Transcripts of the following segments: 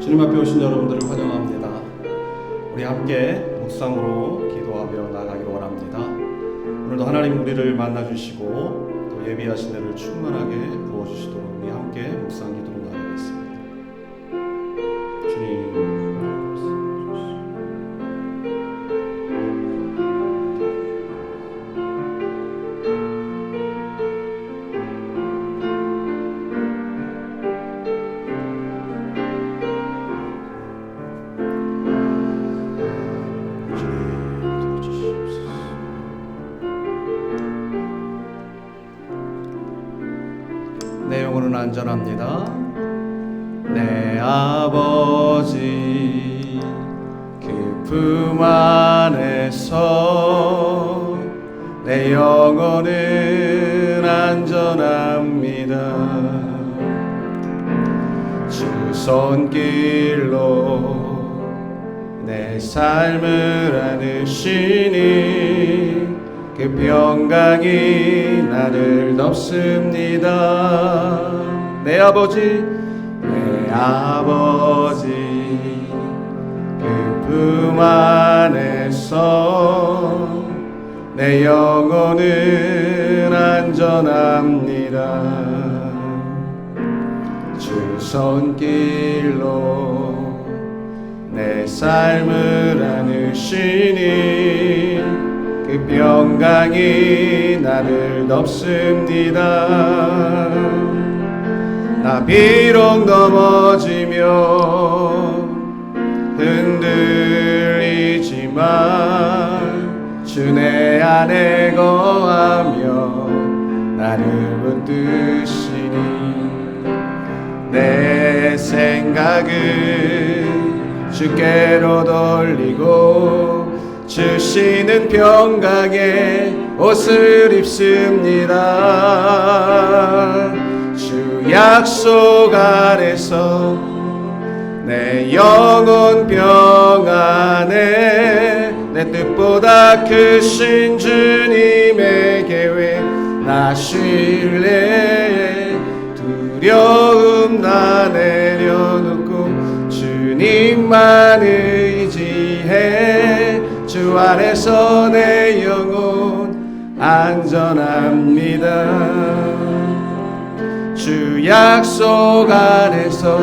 주님 앞에 오신 여러분들을 환영합니다. 우리 함께 묵상으로 기도하며 나가기를 원합니다. 오늘도 하나님 우리를 만나주시고 또 예비하신 애를 충만하게 부어주시도록 우리 함께 묵상 기도로 나가겠습니다. 주님 내 영혼은 안전합니다. 내 아버지 그 품 안에서 내 영혼은 안전합니다. 주 손길로 내 삶을 안으시니 그 평강이 나를 덮습니다. 내 아버지 그 품 안에서 내 영혼은 안전합니다. 주 손길로 내 삶을 안으시니 그 평강이 나를 덮습니다. 나 비록 넘어지며 흔들리지만 주 내 안에 거하며 나를 붙드시니 내 생각은 주께로 돌리고 주시는 평강의 옷을 입습니다. 주 약속 아래서 내 영혼 평안에 내 뜻보다 크신 주님의 계획 나 신뢰 두려움 다 내려놓고 주님만 의지해 주 안에서 내 영혼 안전합니다. 주 약속 안에서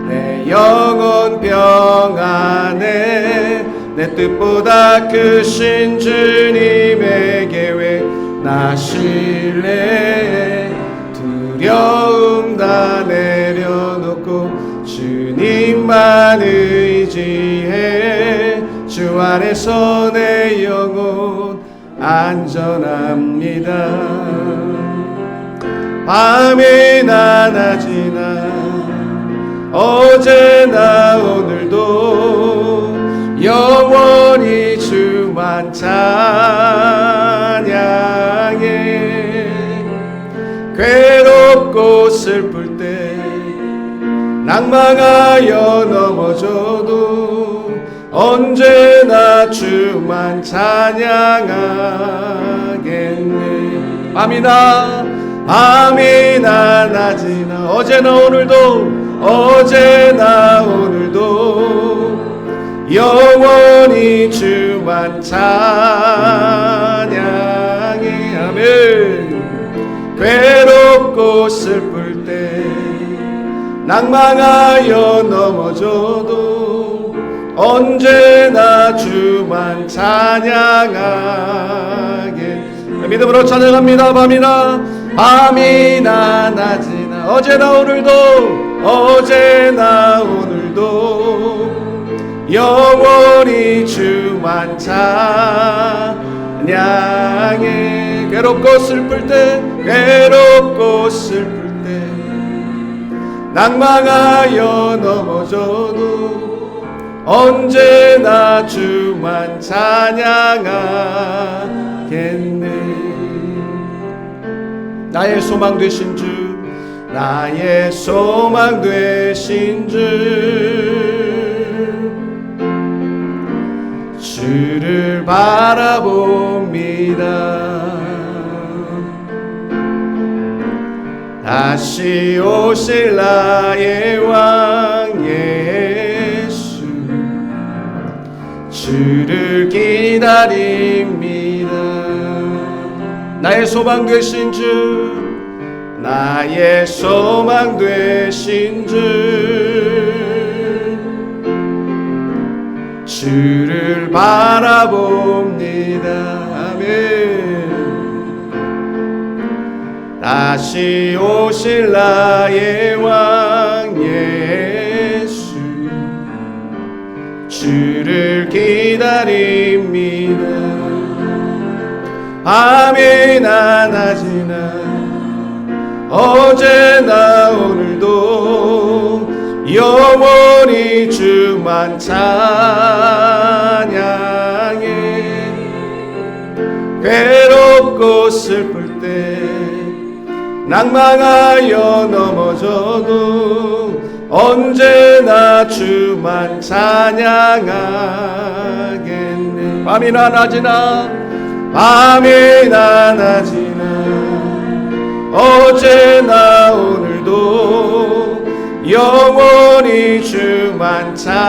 내 영혼 평안에 내 뜻보다 크신 주님의 계획 나 신뢰 두려움 다 내려놓고 주님만 의지해 주 안에서 내 영혼 안전합니다. 밤이나 낮이나 어제나 오늘도 영원히 주만 찬양해. 괴롭고 슬플 때 낭망하여 넘어져도 언제나 주만 찬양하겠네. 밤이나 낮이나 어제나 오늘도 영원히 주만 찬양해. 아멘. 괴롭고 슬플 때 낭망하여 넘어져도 언제나 주만 찬양하게. 믿음으로 찬양합니다. 밤이나 낮이나 어제나 오늘도 영원히 주만 찬양해. 괴롭고 슬플 때 낭망하여 넘어져도 언제나 주만 찬양하겠네. 나의 소망 되신 주 주를 바라봅니다. 다시 오실 나의 왕 예수, 주를 기다립니다. 나의 소망 되신 주, 나의 소망 되신 주, 주를 바라봅니다. 아멘. 다시 오실 나의 왕 예수, 주를 기다립니다. 밤이나 낮이나 어제나 오늘도 영원히 주만 찬양해. 괴롭고 슬플 때 낭망하여 넘어져도 언제나 주만 찬양하겠네. 밤이나 낮이나 밤이나 낮이나 어제나 오늘도 영원히 주만 찬양해.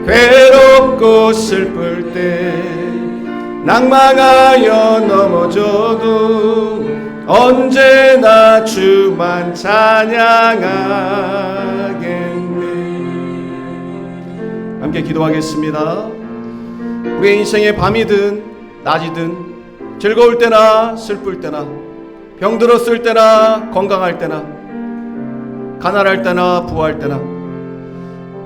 괴롭고 슬플 때 낭망하여 넘어져도 언제나 주만 찬양하겠네. 함께 기도하겠습니다. 우리의 인생의 밤이든 낮이든 즐거울 때나 슬플 때나 병들었을 때나 건강할 때나 가난할 때나 부할 때나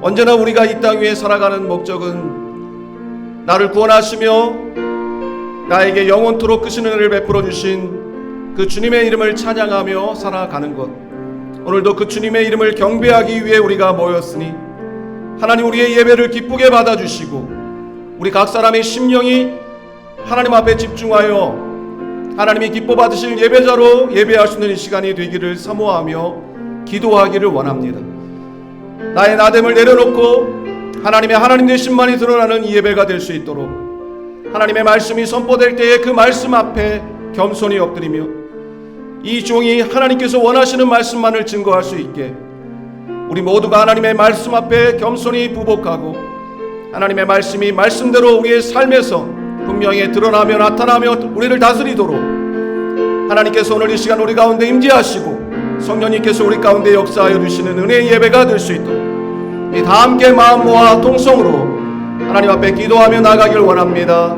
언제나 우리가 이 땅 위에 살아가는 목적은 나를 구원하시며 나에게 영원토록 크신 은혜를 베풀어 주신 그 주님의 이름을 찬양하며 살아가는 것. 오늘도 그 주님의 이름을 경배하기 위해 우리가 모였으니 하나님 우리의 예배를 기쁘게 받아주시고 우리 각 사람의 심령이 하나님 앞에 집중하여 하나님이 기뻐 받으실 예배자로 예배할 수 있는 이 시간이 되기를 사모하며 기도하기를 원합니다. 나의 나됨을 내려놓고 하나님의 하나님 되심만이 드러나는 이 예배가 될 수 있도록 하나님의 말씀이 선포될 때에 그 말씀 앞에 겸손히 엎드리며 이 종이 하나님께서 원하시는 말씀만을 증거할 수 있게 우리 모두가 하나님의 말씀 앞에 겸손히 부복하고 하나님의 말씀이 말씀대로 우리의 삶에서 분명히 드러나며 나타나며 우리를 다스리도록 하나님께서 오늘 이 시간 우리 가운데 임재하시고 성령님께서 우리 가운데 역사하여 주시는 은혜의 예배가 될 수 있도록 이 다 함께 마음 모아 통성으로 하나님 앞에 기도하며 나아가길 원합니다.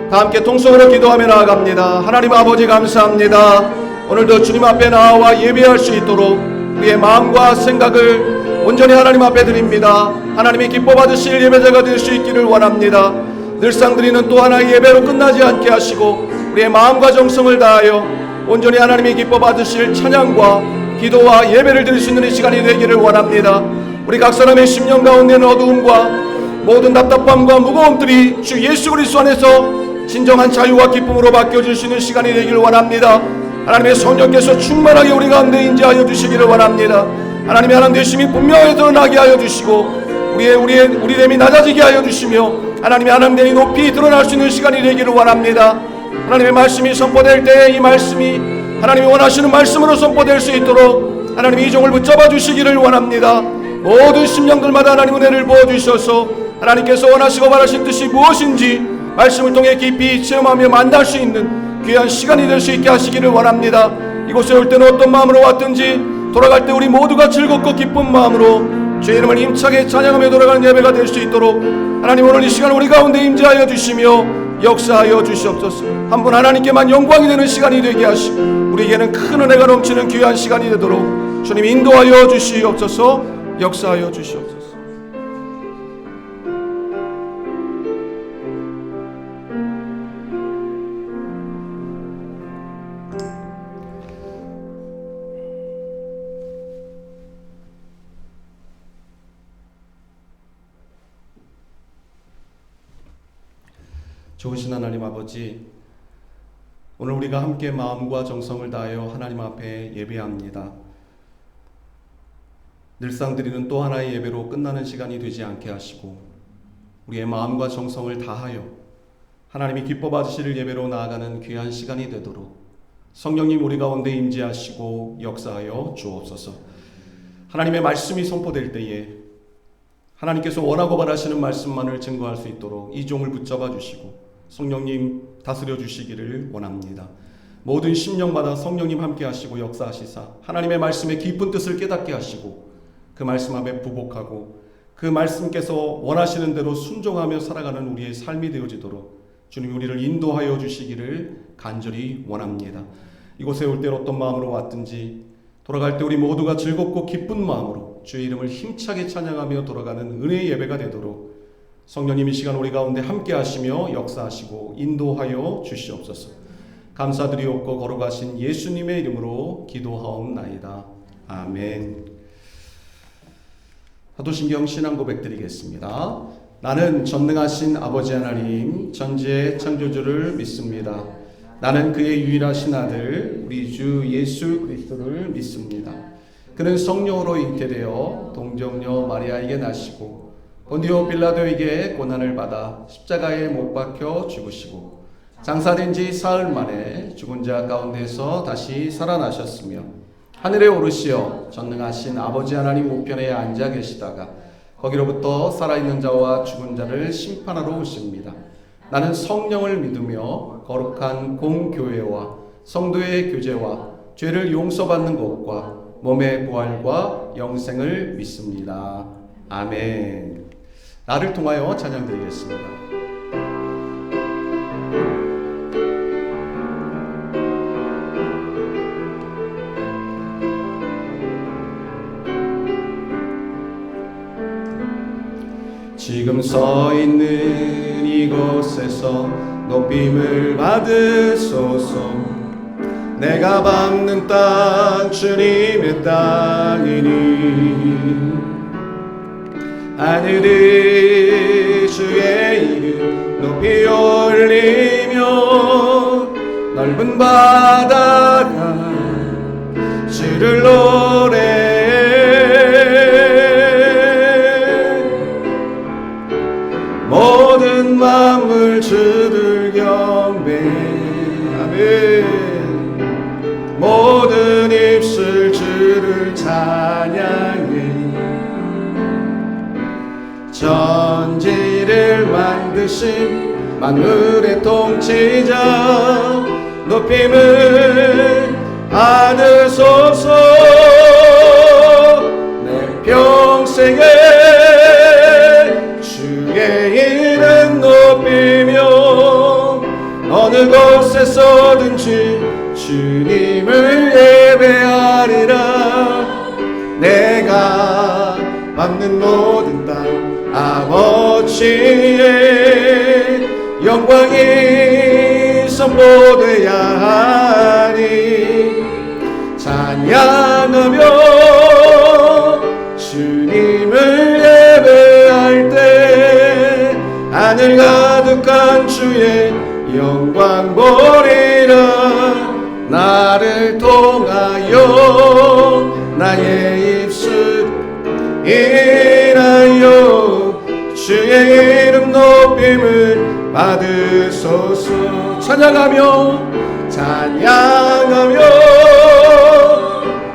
다 함께 통성으로 기도하며 나아갑니다. 하나님 아버지 감사합니다. 오늘도 주님 앞에 나와 예배할 수 있도록 우리의 마음과 생각을 온전히 하나님 앞에 드립니다. 하나님이 기뻐 받으실 예배자가 될 수 있기를 원합니다. 늘상 드리는 또 하나의 예배로 끝나지 않게 하시고 우리의 마음과 정성을 다하여 온전히 하나님이 기뻐 받으실 찬양과 기도와 예배를 드릴 수 있는 이 시간이 되기를 원합니다. 우리 각 사람의 심령 가운데는 어두움과 모든 답답함과 무거움들이 주 예수 그리스도 안에서 진정한 자유와 기쁨으로 바뀌어질 수 있는 시간이 되기를 원합니다. 하나님의 성령께서 충만하게 우리 가운데 임재하여 주시기를 원합니다. 하나님의 하나님 되심이 분명하게 드러나게 하여 주시고 우리 됨이 낮아지게 하여 주시며 하나님의 하나님 됨이 높이 드러날 수 있는 시간이 되기를 원합니다. 하나님의 말씀이 선포될 때 이 말씀이 하나님이 원하시는 말씀으로 선포될 수 있도록 하나님 이 종을 붙잡아 주시기를 원합니다. 모든 심령들마다 하나님 은혜를 부어주셔서 하나님께서 원하시고 바라신 뜻이 무엇인지 말씀을 통해 깊이 체험하며 만날 수 있는 귀한 시간이 될 수 있게 하시기를 원합니다. 이곳에 올 때는 어떤 마음으로 왔든지 돌아갈 때 우리 모두가 즐겁고 기쁜 마음으로 주의 이름을 힘차게 찬양하며 돌아가는 예배가 될 수 있도록 하나님 오늘 이 시간 우리 가운데 임재하여 주시며 역사하여 주시옵소서. 한 분 하나님께만 영광이 되는 시간이 되게 하시고 우리에게는 큰 은혜가 넘치는 귀한 시간이 되도록 주님 인도하여 주시옵소서. 역사하여 주시옵소서. 좋으신 하나님 아버지, 오늘 우리가 함께 마음과 정성을 다하여 하나님 앞에 예배합니다. 늘상 드리는 또 하나의 예배로 끝나는 시간이 되지 않게 하시고 우리의 마음과 정성을 다하여 하나님이 기뻐 받으실 예배로 나아가는 귀한 시간이 되도록 성령님 우리 가운데 임재하시고 역사하여 주옵소서. 하나님의 말씀이 선포될 때에 하나님께서 원하고 바라시는 말씀만을 증거할 수 있도록 이 종을 붙잡아 주시고 성령님 다스려 주시기를 원합니다. 모든 심령마다 성령님 함께 하시고 역사하시사 하나님의 말씀의 깊은 뜻을 깨닫게 하시고 그 말씀 앞에 부복하고 그 말씀께서 원하시는 대로 순종하며 살아가는 우리의 삶이 되어지도록 주님 우리를 인도하여 주시기를 간절히 원합니다. 이곳에 올 때 어떤 마음으로 왔든지 돌아갈 때 우리 모두가 즐겁고 기쁜 마음으로 주의 이름을 힘차게 찬양하며 돌아가는 은혜의 예배가 되도록 성령님 이 시간 우리 가운데 함께 하시며 역사하시고 인도하여 주시옵소서. 감사드리옵고 걸어가신 예수님의 이름으로 기도하옵나이다. 아멘. 사도신경 신앙 고백 드리겠습니다. 나는 전능하신 아버지 하나님 전지의 창조주를 믿습니다. 나는 그의 유일하신 아들 우리 주 예수 그리스도를 믿습니다. 그는 성령으로 잉태되어 동정녀 마리아에게 나시고 본디오 빌라도에게 고난을 받아 십자가에 못 박혀 죽으시고 장사된 지 사흘 만에 죽은 자 가운데서 다시 살아나셨으며 하늘에 오르시어 전능하신 아버지 하나님 우편에 앉아 계시다가 거기로부터 살아있는 자와 죽은 자를 심판하러 오십니다. 나는 성령을 믿으며 거룩한 공교회와 성도의 교제와 죄를 용서받는 것과 몸의 부활과 영생을 믿습니다. 아멘. 나를 통하여 찬양드리겠습니다. 지금 서 있는 이곳에서 높임을 받으소서. 내가 밟는 땅 주님의 땅이니 하늘이 주의 이름 높이 올리며 넓은 바다가 주를 노래해. 모든 만물 주를 경배하며 모든 입술 주를 찬양해. 전지를 만드신 만물의 통치자 높임을 받으소서. 내 평생에 주의 이름 높이며 어느 곳에서든지 주님을 예배하리라. 내가 밟는 모든 땅 아버지의 영광이 선포되어야 하니 찬양하며 주님을 예배할 때 하늘 가득한 주의 영광 보리라. 나를 통하여 나의 입술 인하여 주의 이름 높임을 받으소서. 찬양하며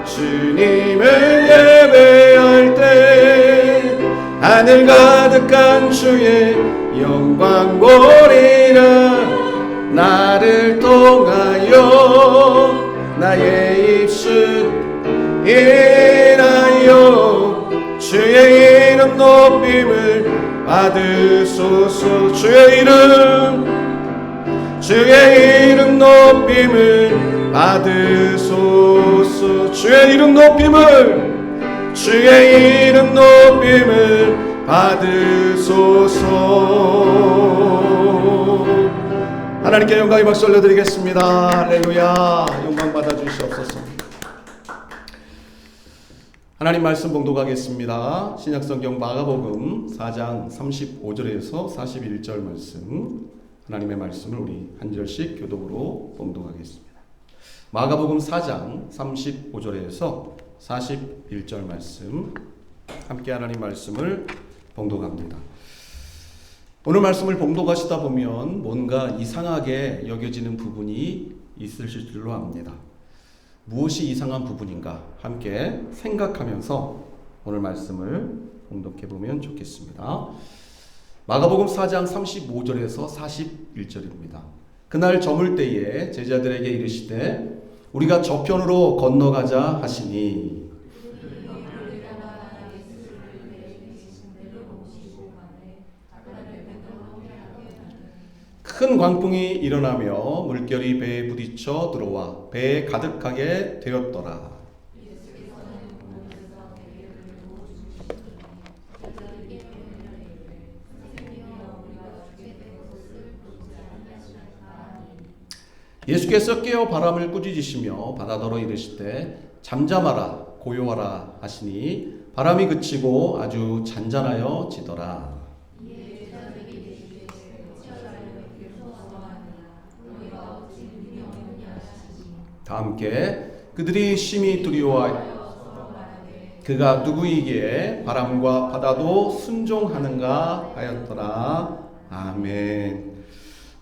주님을 예배할 때 하늘 가득한 주의 영광 보리라. 나를 통하여 나의 입술 인하여 주의 이름 높임을 받으소서. 주의 이름 높임을 받으소서. 주의 이름 높임을 받으소서. 하나님께 영광의 박수 올려드리겠습니다. 할렐루야. 영광 받아주시옵소서. 하나님 말씀 봉독하겠습니다. 신약성경 마가복음 4장 35절에서 41절 말씀, 하나님의 말씀을 우리 한 절씩 교독으로 봉독하겠습니다. 마가복음 4장 35절에서 41절 말씀, 함께 하나님 말씀을 봉독합니다. 오늘 말씀을 봉독하시다 보면 뭔가 이상하게 여겨지는 부분이 있으실 줄로 압니다. 무엇이 이상한 부분인가 함께 생각하면서 오늘 말씀을 봉독해 보면 좋겠습니다. 마가복음 4장 35절에서 41절입니다. 그날 저물 때에 제자들에게 이르시되 우리가 저편으로 건너가자 하시니 큰 광풍이 일어나며 물결이 배에 부딪혀 들어와 배에 가득하게 되었더라. 예수께서 깨어 바람을 꾸짖으시며 바다더러 이르시되 잠잠하라 고요하라 하시니 바람이 그치고 아주 잔잔하여 지더라. 다 함께 그들이 심히 두려워하여 그가 누구이기에 바람과 바다도 순종하는가 하였더라. 아멘.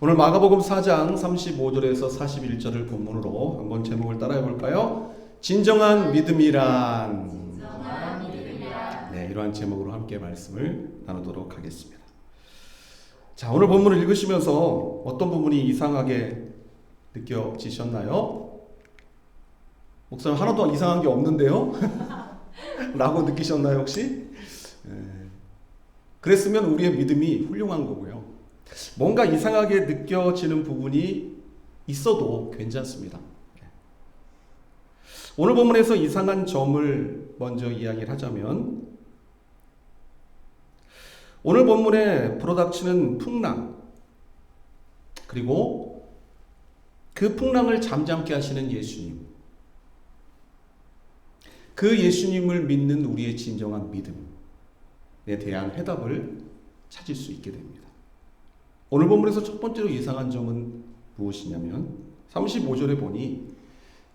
오늘 마가복음 4장 35절에서 41절을 본문으로 한번 제목을 따라해 볼까요? 진정한 믿음이란. 네, 이러한 제목으로 함께 말씀을 나누도록 하겠습니다. 자, 오늘 본문을 읽으시면서 어떤 부분이 이상하게 느껴지셨나요? 목사님 하나도 이상한 게 없는데요? 라고 느끼셨나요 혹시? 그랬으면 우리의 믿음이 훌륭한 거고요. 뭔가 이상하게 느껴지는 부분이 있어도 괜찮습니다. 오늘 본문에서 이상한 점을 먼저 이야기를 하자면 오늘 본문에 불어닥치는 풍랑 그리고 그 풍랑을 잠잠케 하시는 예수님, 그 예수님을 믿는 우리의 진정한 믿음에 대한 해답을 찾을 수 있게 됩니다. 오늘 본문에서 첫 번째로 이상한 점은 무엇이냐면 35절에 보니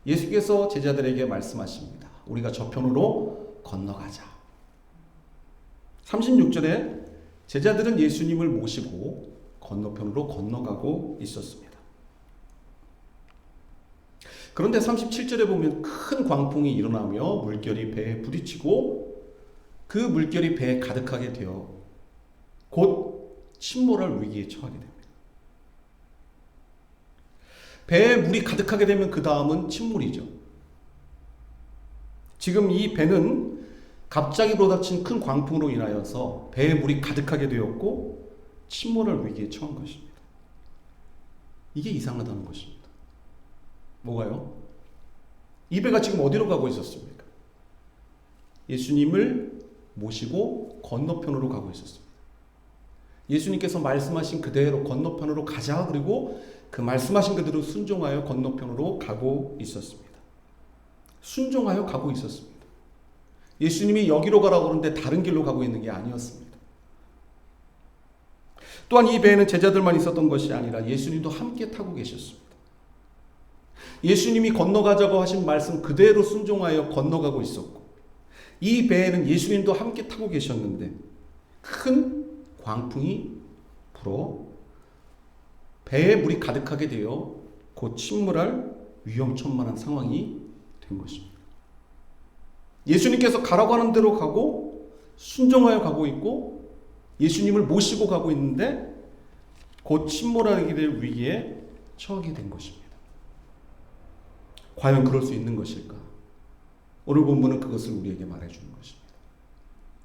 예수께서 제자들에게 말씀하십니다. 우리가 저편으로 건너가자. 36절에 제자들은 예수님을 모시고 건너편으로 건너가고 있었습니다. 그런데 37절에 보면 큰 광풍이 일어나며 물결이 배에 부딪히고 그 물결이 배에 가득하게 되어 곧 침몰할 위기에 처하게 됩니다. 배에 물이 가득하게 되면 그 다음은 침몰이죠. 지금 이 배는 갑자기 불어닥친 큰 광풍으로 인하여서 배에 물이 가득하게 되었고 침몰할 위기에 처한 것입니다. 이게 이상하다는 것입니다. 뭐가요? 이 배가 지금 어디로 가고 있었습니까? 예수님을 모시고 건너편으로 가고 있었습니다. 예수님께서 말씀하신 그대로 건너편으로 가자, 그리고 그 말씀하신 그대로 순종하여 건너편으로 가고 있었습니다. 순종하여 가고 있었습니다. 예수님이 여기로 가라고 그러는데 다른 길로 가고 있는 게 아니었습니다. 또한 이 배에는 제자들만 있었던 것이 아니라 예수님도 함께 타고 계셨습니다. 예수님이 건너가자고 하신 말씀 그대로 순종하여 건너가고 있었고, 이 배에는 예수님도 함께 타고 계셨는데 큰 광풍이 불어 배에 물이 가득하게 되어 곧 침몰할 위험천만한 상황이 된 것입니다. 예수님께서 가라고 하는 대로 가고 순종하여 가고 있고 예수님을 모시고 가고 있는데 곧 침몰하게 될 위기에 처하게 된 것입니다. 과연 그럴 수 있는 것일까? 오늘 본문은 그것을 우리에게 말해주는 것입니다.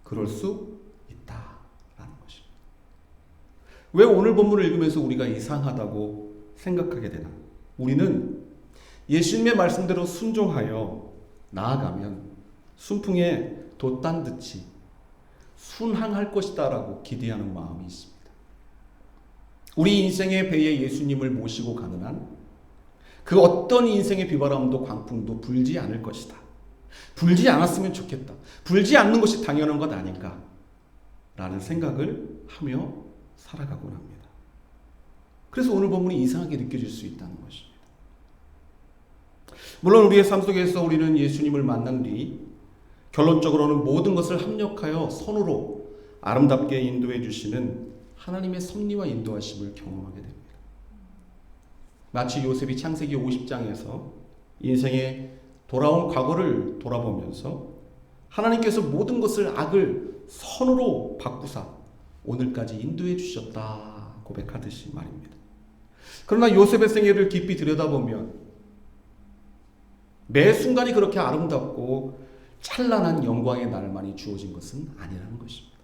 그럴 수 있다라는 것입니다. 왜 오늘 본문을 읽으면서 우리가 이상하다고 생각하게 되나? 우리는 예수님의 말씀대로 순종하여 나아가면 순풍에 돛단 듯이 순항할 것이다 라고 기대하는 마음이 있습니다. 우리 인생의 배에 예수님을 모시고 가는 한 그 어떤 인생의 비바람도 광풍도 불지 않을 것이다. 불지 않았으면 좋겠다. 불지 않는 것이 당연한 것 아닌가 라는 생각을 하며 살아가곤 합니다. 그래서 오늘 본문이 이상하게 느껴질 수 있다는 것입니다. 물론 우리의 삶 속에서 우리는 예수님을 만난 뒤 결론적으로는 모든 것을 합력하여 선으로 아름답게 인도해 주시는 하나님의 섭리와 인도하심을 경험하게 됩니다. 마치 요셉이 창세기 50장에서 인생의 돌아온 과거를 돌아보면서 하나님께서 모든 것을 악을 선으로 바꾸사 오늘까지 인도해 주셨다 고백하듯이 말입니다. 그러나 요셉의 생애를 깊이 들여다보면 매 순간이 그렇게 아름답고 찬란한 영광의 날만이 주어진 것은 아니라는 것입니다.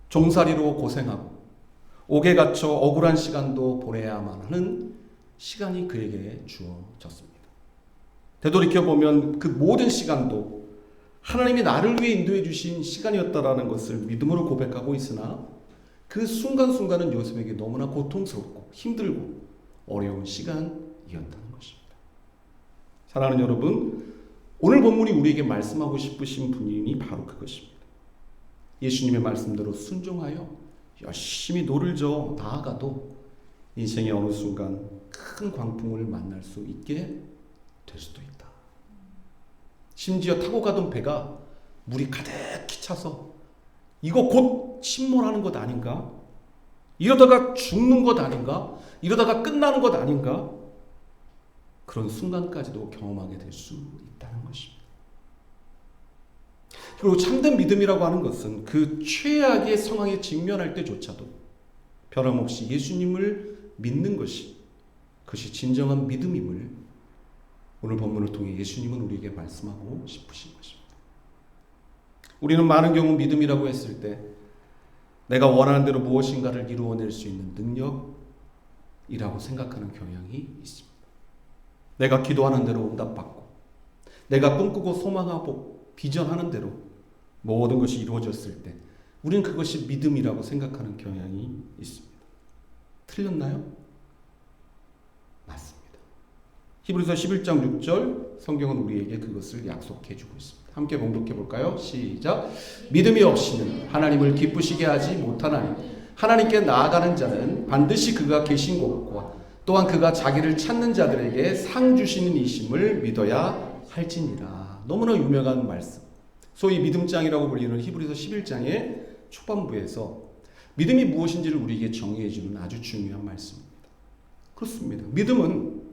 종살이로 고생하고 옥에 갇혀 억울한 시간도 보내야만 하는 시간이 그에게 주어졌습니다. 되돌이켜보면 그 모든 시간도 하나님이 나를 위해 인도해 주신 시간이었다라는 것을 믿음으로 고백하고 있으나 그 순간순간은 요셉에게 너무나 고통스럽고 힘들고 어려운 시간이었다는 것입니다. 사랑하는 여러분, 오늘 본문이 우리에게 말씀하고 싶으신 분이 바로 그것입니다. 예수님의 말씀대로 순종하여 열심히 노를 저어 나아가도 인생의 어느 순간 큰 광풍을 만날 수 있게 될 수도 있다. 심지어 타고 가던 배가 물이 가득히 차서 이거 곧 침몰하는 것 아닌가? 이러다가 죽는 것 아닌가? 이러다가 끝나는 것 아닌가? 그런 순간까지도 경험하게 될 수 있다는 것입니다. 그리고 참된 믿음이라고 하는 것은 그 최악의 상황에 직면할 때조차도 변함없이 예수님을 믿는 것이 그것이 진정한 믿음임을 오늘 본문을 통해 예수님은 우리에게 말씀하고 싶으신 것입니다. 우리는 많은 경우 믿음이라고 했을 때 내가 원하는 대로 무엇인가를 이루어낼 수 있는 능력이라고 생각하는 경향이 있습니다. 내가 기도하는 대로 응답받고 내가 꿈꾸고 소망하고 비전하는 대로 모든 것이 이루어졌을 때 우리는 그것이 믿음이라고 생각하는 경향이 있습니다. 틀렸나요? 맞습니다. 히브리서 11장 6절 성경은 우리에게 그것을 약속해 주고 있습니다. 함께 봉독해 볼까요? 시작. 믿음이 없이는 하나님을 기쁘시게 하지 못하나니 하나님께 나아가는 자는 반드시 그가 계신 곳과 또한 그가 자기를 찾는 자들에게 상 주시는 이심을 믿어야 할지니라. 너무나 유명한 말씀. 소위 믿음장이라고 불리는 히브리서 11장의 초반부에서 믿음이 무엇인지를 우리에게 정의해 주는 아주 중요한 말씀입니다. 그렇습니다. 믿음은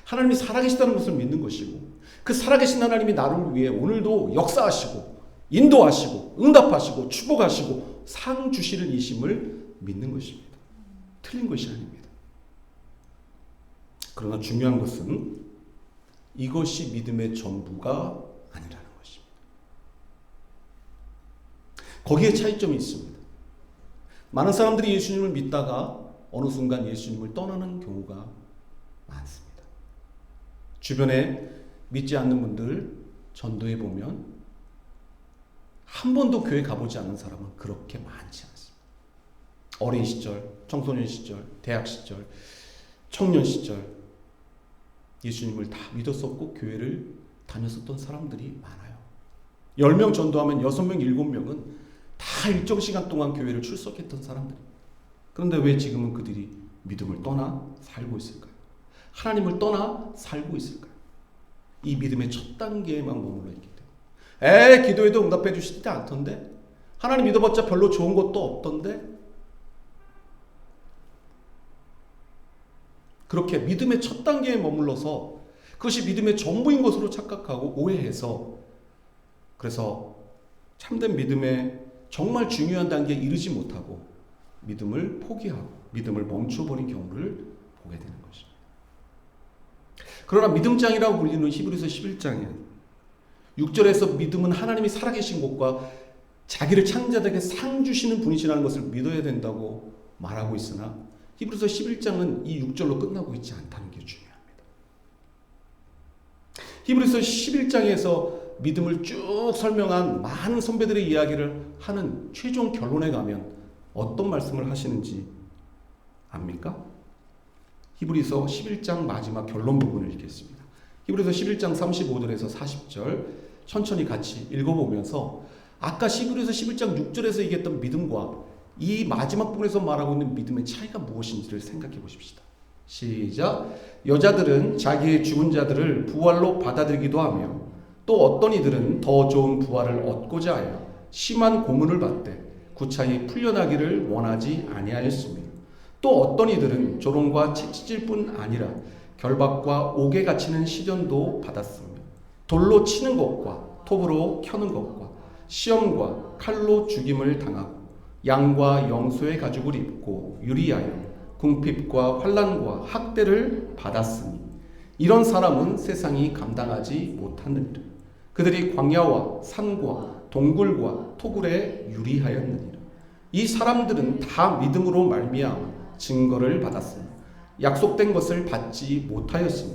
하나님이 살아계시다는 것을 믿는 것이고 그 살아계신 하나님이 나를 위해 오늘도 역사하시고 인도하시고 응답하시고 축복하시고 상 주시는 이심을 믿는 것입니다. 틀린 것이 아닙니다. 그러나 중요한 것은 이것이 믿음의 전부가 아니라는 것입니다. 거기에 차이점이 있습니다. 많은 사람들이 예수님을 믿다가 어느 순간 예수님을 떠나는 경우가 많습니다. 주변에 믿지 않는 분들 전도해 보면 한 번도 교회 가보지 않은 사람은 그렇게 많지 않습니다. 어린 시절, 청소년 시절, 대학 시절, 청년 시절 예수님을 다 믿었었고 교회를 다녔었던 사람들이 많아요. 10명 전도하면 6명, 7명은 다 일정 시간 동안 교회를 출석했던 사람들이. 그런데 왜 지금은 그들이 믿음을 떠나 살고 있을까요? 하나님을 떠나 살고 있을까요? 이 믿음의 첫 단계에만 머물러 있기 때문에. 기도해도 응답해 주시지 않던데? 하나님 믿어봤자 별로 좋은 것도 없던데? 그렇게 믿음의 첫 단계에 머물러서 그것이 믿음의 전부인 것으로 착각하고 오해해서 그래서 참된 믿음의 정말 중요한 단계에 이르지 못하고 믿음을 포기하고 믿음을 멈춰버린 경우를 보게 되는 것입니다. 그러나 믿음장이라고 불리는 히브리서 11장에 6절에서 믿음은 하나님이 살아계신 곳과 자기를 찾는 자들에게 상 주시는 분이시라는 것을 믿어야 된다고 말하고 있으나 히브리서 11장은 이 6절로 끝나고 있지 않다는 게 중요합니다. 히브리서 11장에서 믿음을 쭉 설명한 많은 선배들의 이야기를 하는 최종 결론에 가면 어떤 말씀을 하시는지 압니까? 히브리서 11장 마지막 결론 부분을 읽겠습니다. 히브리서 11장 35절에서 40절 천천히 같이 읽어보면서 아까 히브리서 11장 6절에서 얘기했던 믿음과 이 마지막 부분에서 말하고 있는 믿음의 차이가 무엇인지를 생각해 보십시다. 시작. 여자들은 자기의 죽은 자들을 부활로 받아들이기도 하며 또 어떤 이들은 더 좋은 부활을 얻고자 하여 심한 고문을 받되 구차히 풀려나기를 원하지 아니하였으며 또 어떤 이들은 조롱과 채찍질 뿐 아니라 결박과 옥에 갇히는 시련도 받았으며 돌로 치는 것과 톱으로 켜는 것과 시험과 칼로 죽임을 당하고 양과 영소의 가죽을 입고 유리하여 궁핍과 환난과 학대를 받았으니 이런 사람은 세상이 감당하지 못하느니라. 그들이 광야와 산과 동굴과 토굴에 유리하였느니라. 이 사람들은 다 믿음으로 말미암아 증거를 받았으며 약속된 것을 받지 못하였으며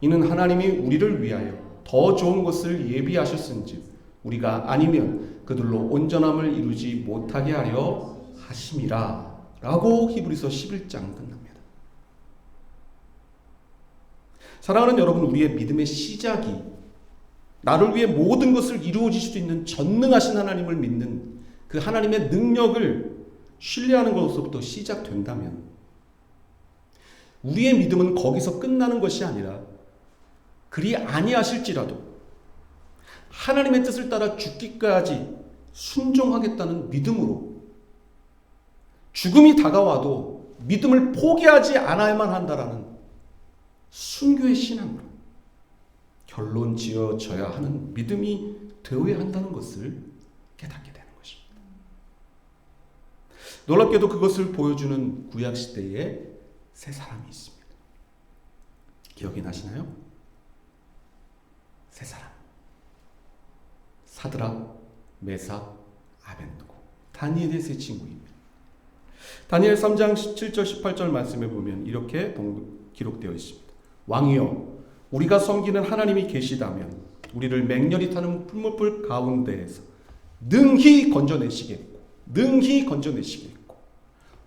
이는 하나님이 우리를 위하여 더 좋은 것을 예비하셨은즉 우리가 아니면 그들로 온전함을 이루지 못하게 하려 하심이라 라고 히브리서 11장 끝납니다. 사랑하는 여러분, 우리의 믿음의 시작이 나를 위해 모든 것을 이루어질 수 있는 전능하신 하나님을 믿는 그 하나님의 능력을 신뢰하는 것으로부터 시작된다면 우리의 믿음은 거기서 끝나는 것이 아니라 그리 아니하실지라도 하나님의 뜻을 따라 죽기까지 순종하겠다는 믿음으로 죽음이 다가와도 믿음을 포기하지 않아야만 한다라는 순교의 신앙으로 결론 지어져야 하는 믿음이 되어야 한다는 것을 깨닫게 되는 것입니다. 놀랍게도 그것을 보여주는 구약시대에 세 사람이 있습니다. 기억이 나시나요? 세 사람. 사드락, 메삭, 아벤느고. 다니엘의 세 친구입니다. 다니엘 3장 17절 18절 말씀에 보면 이렇게 기록되어 있습니다. 왕이여, 우리가 섬기는 하나님이 계시다면 우리를 맹렬히 타는 풀무불 가운데에서 능히 건져내시겠고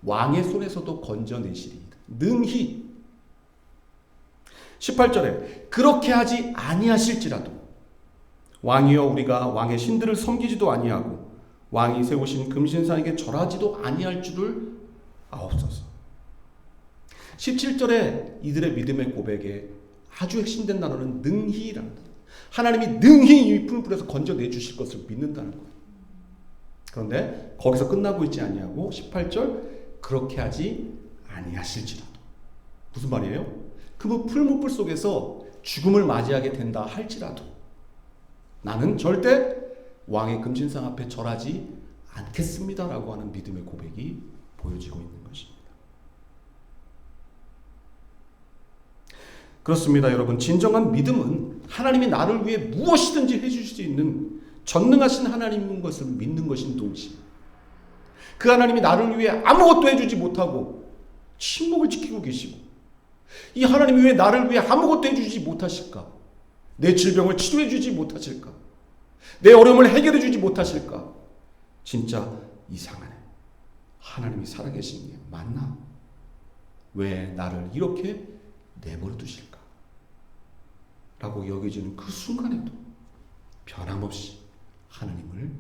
왕의 손에서도 건져내시리이다. 능히. 18절에 그렇게 하지 아니하실지라도 왕이여, 우리가 왕의 신들을 섬기지도 아니하고 왕이 세우신 금신상에게 절하지도 아니할 줄을 아옵소서. 17절에 이들의 믿음의 고백에 아주 핵심된 단어는 능히라는 단어. 하나님이 능히 이 풀불에서 건져내 주실 것을 믿는다는 거예요. 그런데 거기서 끝나고 있지 아니하고 18절 그렇게 하지 아니하실지라도. 무슨 말이에요? 그 풀무불 속에서 죽음을 맞이하게 된다 할지라도 나는 절대 왕의 금신상 앞에 절하지 않겠습니다라고 하는 믿음의 고백이 보여지고 있는 것입니다. 그렇습니다, 여러분. 진정한 믿음은 하나님이 나를 위해 무엇이든지 해주실 수 있는 전능하신 하나님인 것을 믿는 것인 동시에 그 하나님이 나를 위해 아무것도 해주지 못하고 침묵을 지키고 계시고 이 하나님이 왜 나를 위해 아무것도 해주지 못하실까? 내 질병을 치료해 주지 못하실까? 내 어려움을 해결해 주지 못하실까? 진짜 이상하네. 하나님이 살아계신 게 맞나? 왜 나를 이렇게 내버려 두실까? 라고 여겨지는 그 순간에도 변함없이 하나님을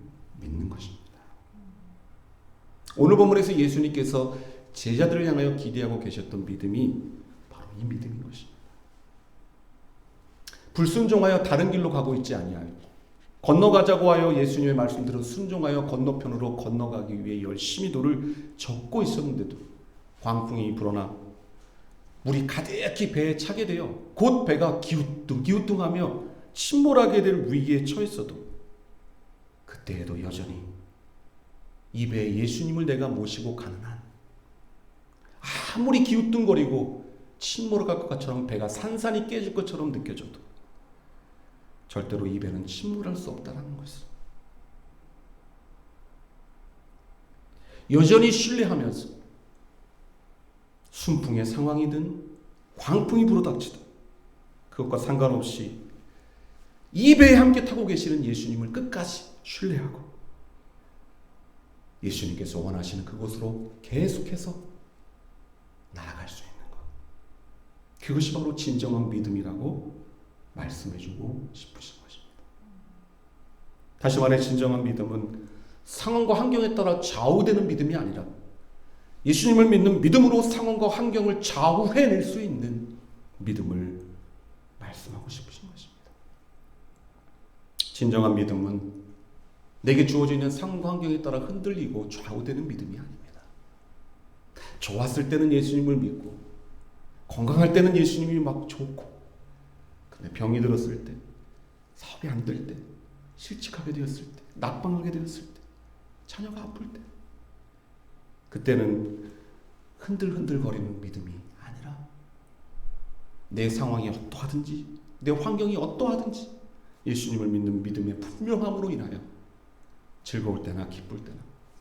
믿는 것입니다. 오늘 본문에서 예수님께서 제자들을 향하여 기대하고 계셨던 믿음이 바로 이 믿음인 것입니다. 불순종하여 다른 길로 가고 있지 아니하여 건너가자고 하여 예수님의 말씀대로 순종하여 건너편으로 건너가기 위해 열심히 돌을 젓고 있었는데도 광풍이 불어나 물이 가득히 배에 차게 되어 곧 배가 기우뚱하며 침몰하게 될 위기에 처했어도 그때에도 여전히 이 배에 예수님을 내가 모시고 가는 한 아무리 기우뚱거리고 침몰할 것처럼 배가 산산이 깨질 것처럼 느껴져도 절대로 이 배는 침몰할 수 없다는 것을 여전히 신뢰하면서 순풍의 상황이든 광풍이 불어닥치든 그것과 상관없이 이 배에 함께 타고 계시는 예수님을 끝까지 신뢰하고 예수님께서 원하시는 그곳으로 계속해서 나아갈 수 있는 것. 그것이 바로 진정한 믿음이라고 말씀해주고 싶으신 것입니다. 다시 말해 진정한 믿음은 상황과 환경에 따라 좌우되는 믿음이 아니라 예수님을 믿는 믿음으로 상황과 환경을 좌우해낼 수 있는 믿음을 말씀하고 싶으신 것입니다. 진정한 믿음은 내게 주어져 있는 상황 환경에 따라 흔들리고 좌우되는 믿음이 아닙니다. 좋았을 때는 예수님을 믿고 건강할 때는 예수님이 막 좋고, 근데 병이 들었을 때, 사업이 안 될 때, 실직하게 되었을 때, 낙방하게 되었을 때, 자녀가 아플 때, 그때는 흔들흔들거리는 믿음이 아니라 내 상황이 어떠하든지, 내 환경이 어떠하든지 예수님을 믿는 믿음의 분명함으로 인하여 즐거울 때나 기쁠 때나,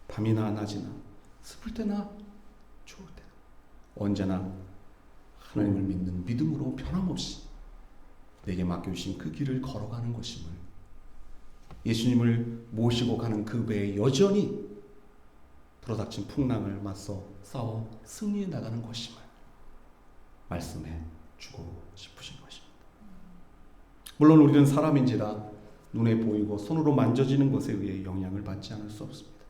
밤이나 낮이나, 슬플 때나 좋을 때나 언제나 하나님을 믿는 믿음으로 변함없이 내게 맡겨주신 그 길을 걸어가는 것임을, 예수님을 모시고 가는 그 배에 여전히 불어닥친 풍랑을 맞서 싸워 승리해 나가는 것임을 말씀해 주고 싶으신 것입니다. 물론 우리는 사람인지라 눈에 보이고 손으로 만져지는 것에 의해 영향을 받지 않을 수 없습니다.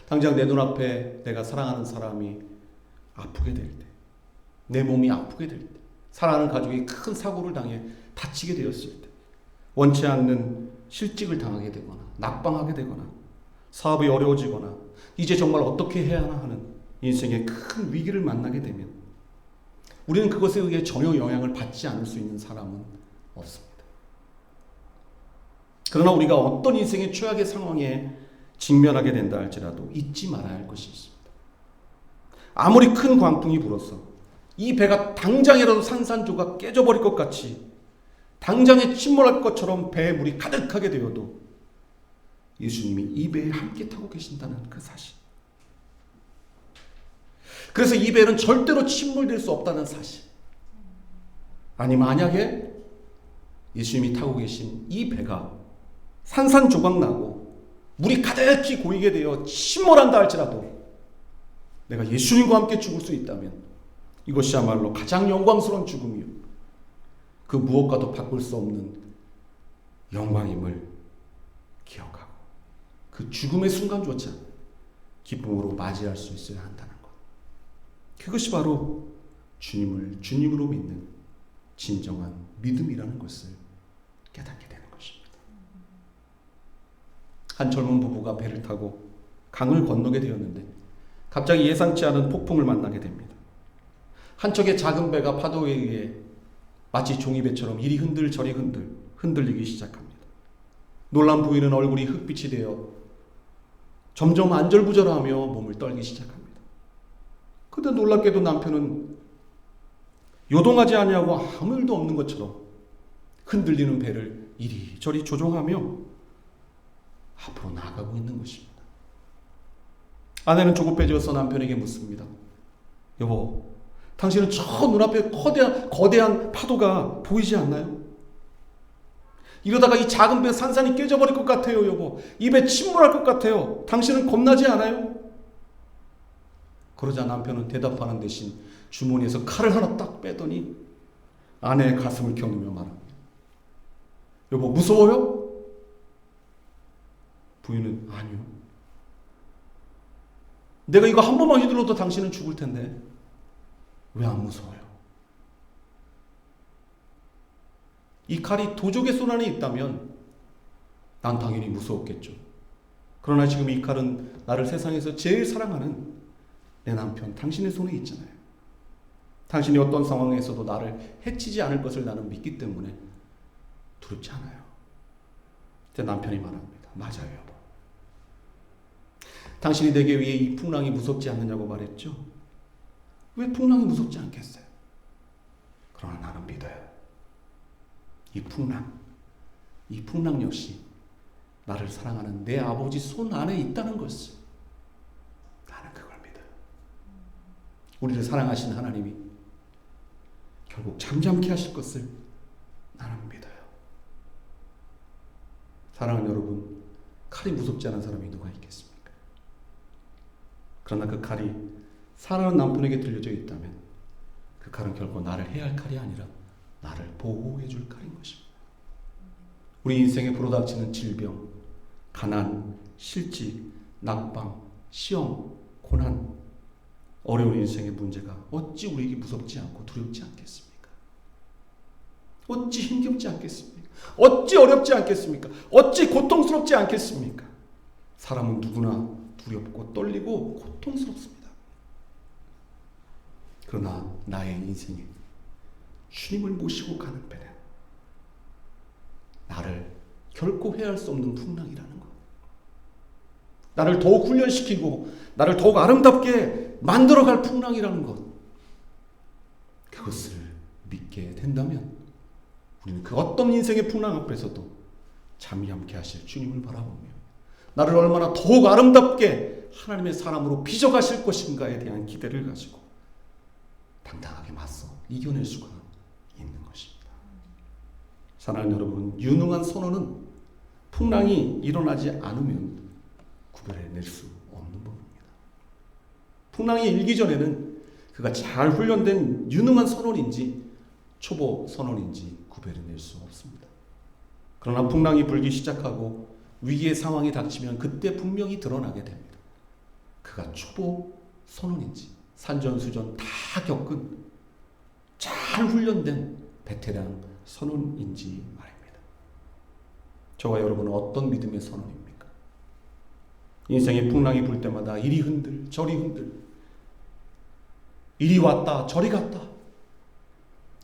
당장 내 눈앞에 내가 사랑하는 사람이 아프게 될 때, 내 몸이 아프게 될 때, 사랑하는 가족이 큰 사고를 당해 다치게 되었을 때, 원치 않는 실직을 당하게 되거나 낙방하게 되거나 사업이 어려워지거나 이제 정말 어떻게 해야 하나 하는 인생의 큰 위기를 만나게 되면 우리는 그것에 의해 전혀 영향을 받지 않을 수 있는 사람은 없습니다. 그러나 우리가 어떤 인생의 최악의 상황에 직면하게 된다 할지라도 잊지 말아야 할 것이 있습니다. 아무리 큰 광풍이 불어서 이 배가 당장이라도 산산조각 깨져버릴 것 같이 당장에 침몰할 것처럼 배에 물이 가득하게 되어도 예수님이 이 배에 함께 타고 계신다는 그 사실, 그래서 이 배는 절대로 침몰될 수 없다는 사실, 아니 만약에 예수님이 타고 계신 이 배가 산산조각 나고 물이 가득히 고이게 되어 침몰한다 할지라도 내가 예수님과 함께 죽을 수 있다면 이것이야말로 가장 영광스러운 죽음이요, 그 무엇과도 바꿀 수 없는 영광임을 기억하고 그 죽음의 순간조차 기쁨으로 맞이할 수 있어야 한다는 것, 그것이 바로 주님을 주님으로 믿는 진정한 믿음이라는 것을 깨닫게 되는 것입니다. 한 젊은 부부가 배를 타고 강을 건너게 되었는데 갑자기 예상치 않은 폭풍을 만나게 됩니다. 한 척의 작은 배가 파도에 의해 마치 종이배처럼 이리 흔들 저리 흔들리기 시작합니다. 놀란 부인은 얼굴이 흙빛이 되어 점점 안절부절하며 몸을 떨기 시작합니다. 그런데 놀랍게도 남편은 요동하지 아니하고 아무 일도 없는 것처럼 흔들리는 배를 이리저리 조종하며 앞으로 나아가고 있는 것입니다. 아내는 조급해져서 남편에게 묻습니다. 여보, 당신은 저 눈앞에 거대한 파도가 보이지 않나요? 이러다가 이 작은 배 산산이 깨져버릴 것 같아요, 여보. 이 배 침몰할 것 같아요. 당신은 겁나지 않아요? 그러자 남편은 대답하는 대신 주머니에서 칼을 하나 딱 빼더니 아내의 가슴을 겨누며 말합니다. 여보, 무서워요? 부인은 아니요. 내가 이거 한 번만 휘둘러도 당신은 죽을 텐데 왜 안 무서워요? 이 칼이 도적의 손 안에 있다면 난 당연히 무서웠겠죠. 그러나 지금 이 칼은 나를 세상에서 제일 사랑하는 내 남편 당신의 손에 있잖아요. 당신이 어떤 상황에서도 나를 해치지 않을 것을 나는 믿기 때문에 두렵지 않아요. 제 남편이 말합니다. 맞아요, 여보. 당신이 내게 위해 이 풍랑이 무섭지 않느냐고 말했죠. 왜 풍랑이 무섭지 않겠어요? 그러나 나는 믿어요. 이 풍랑 역시 나를 사랑하는 내 아버지 손 안에 있다는 것을 나는 그걸 믿어요. 우리를 사랑하신 하나님이 결국 잠잠케 하실 것을 나는 믿어요. 사랑하는 여러분, 칼이 무섭지 않은 사람이 누가 있겠습니까? 그러나 그 칼이 사랑하는 남편에게 들려져 있다면 그 칼은 결코 나를 해야 할 칼이 아니라 나를 보호해 줄 칼인 것입니다. 우리 인생에 불어닥치는 질병, 가난, 실직, 낙방, 시험, 고난, 어려운 인생의 문제가 어찌 우리에게 무섭지 않고 두렵지 않겠습니까? 어찌 힘겹지 않겠습니까? 어찌 어렵지 않겠습니까? 어찌 고통스럽지 않겠습니까? 사람은 누구나 두렵고 떨리고 고통스럽습니다. 그러나 나의 인생에 주님을 모시고 가는 배는 나를 결코 해할 수 없는 풍랑이라는 것, 나를 더욱 훈련시키고 나를 더욱 아름답게 만들어갈 풍랑이라는 것, 그것을 믿게 된다면 우리는 그 어떤 인생의 풍랑 앞에서도 잠이 함께 하실 주님을 바라보며 나를 얼마나 더욱 아름답게 하나님의 사람으로 빚어가실 것인가에 대한 기대를 가지고 당당하게 맞서 이겨낼 수가 있는 것입니다. 사랑하는 여러분, 유능한 선원은 풍랑이 일어나지 않으면 구별해낼 수 없는 법입니다. 풍랑이 일기 전에는 그가 잘 훈련된 유능한 선원인지 초보 선원인지 구별해낼 수 없습니다. 그러나 풍랑이 불기 시작하고 위기의 상황이 닥치면 그때 분명히 드러나게 됩니다. 그가 초보 선원인지 산전수전 다 겪은 잘 훈련된 베테랑 선원인지 말입니다. 저와 여러분은 어떤 믿음의 선원입니까? 인생의 풍랑이 불 때마다 이리 흔들 저리 흔들, 이리 왔다 저리 갔다,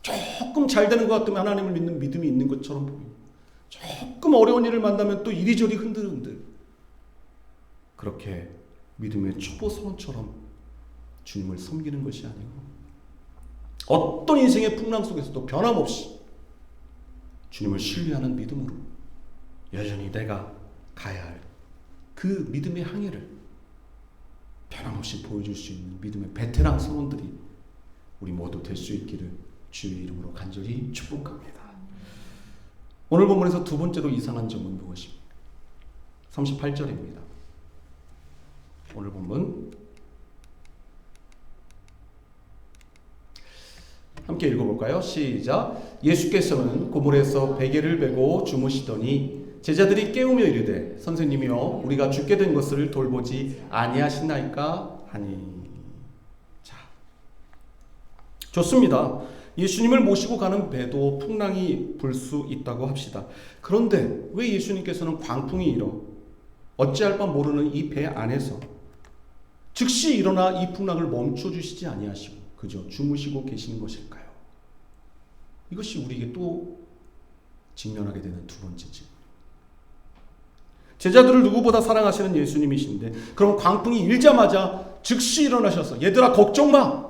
조금 잘 되는 것 같으면 하나님을 믿는 믿음이 있는 것처럼 보이고 조금 어려운 일을 만나면 또 이리저리 흔들흔들, 그렇게 믿음의 초보 선원처럼 주님을 섬기는 것이 아니고 어떤 인생의 풍랑 속에서도 변함없이 주님을 신뢰하는 믿음으로 여전히 내가 가야 할 그 믿음의 항해를 변함없이 보여줄 수 있는 믿음의 베테랑 선원들이 우리 모두 될 수 있기를 주의 이름으로 간절히 축복합니다. 오늘 본문에서 두 번째로 이상한 점은 무엇입니까? 38절입니다. 오늘 본문 함께 읽어볼까요? 시작. 예수께서는 고물에서 베개를 베고 주무시더니 제자들이 깨우며 이르되 선생님이여 우리가 죽게 된 것을 돌보지 아니하시나이까 하니. 자, 좋습니다. 예수님을 모시고 가는 배도 풍랑이 불 수 있다고 합시다. 그런데 왜 예수님께서는 광풍이 일어 어찌할 바 모르는 이 배 안에서 즉시 일어나 이 풍랑을 멈춰주시지 아니하시고 그저 주무시고 계시는 것일까요? 이것이 우리에게 또 직면하게 되는 두 번째 질문. 제자들을 누구보다 사랑하시는 예수님이신데 그럼 광풍이 일자마자 즉시 일어나셔서 얘들아 걱정 마,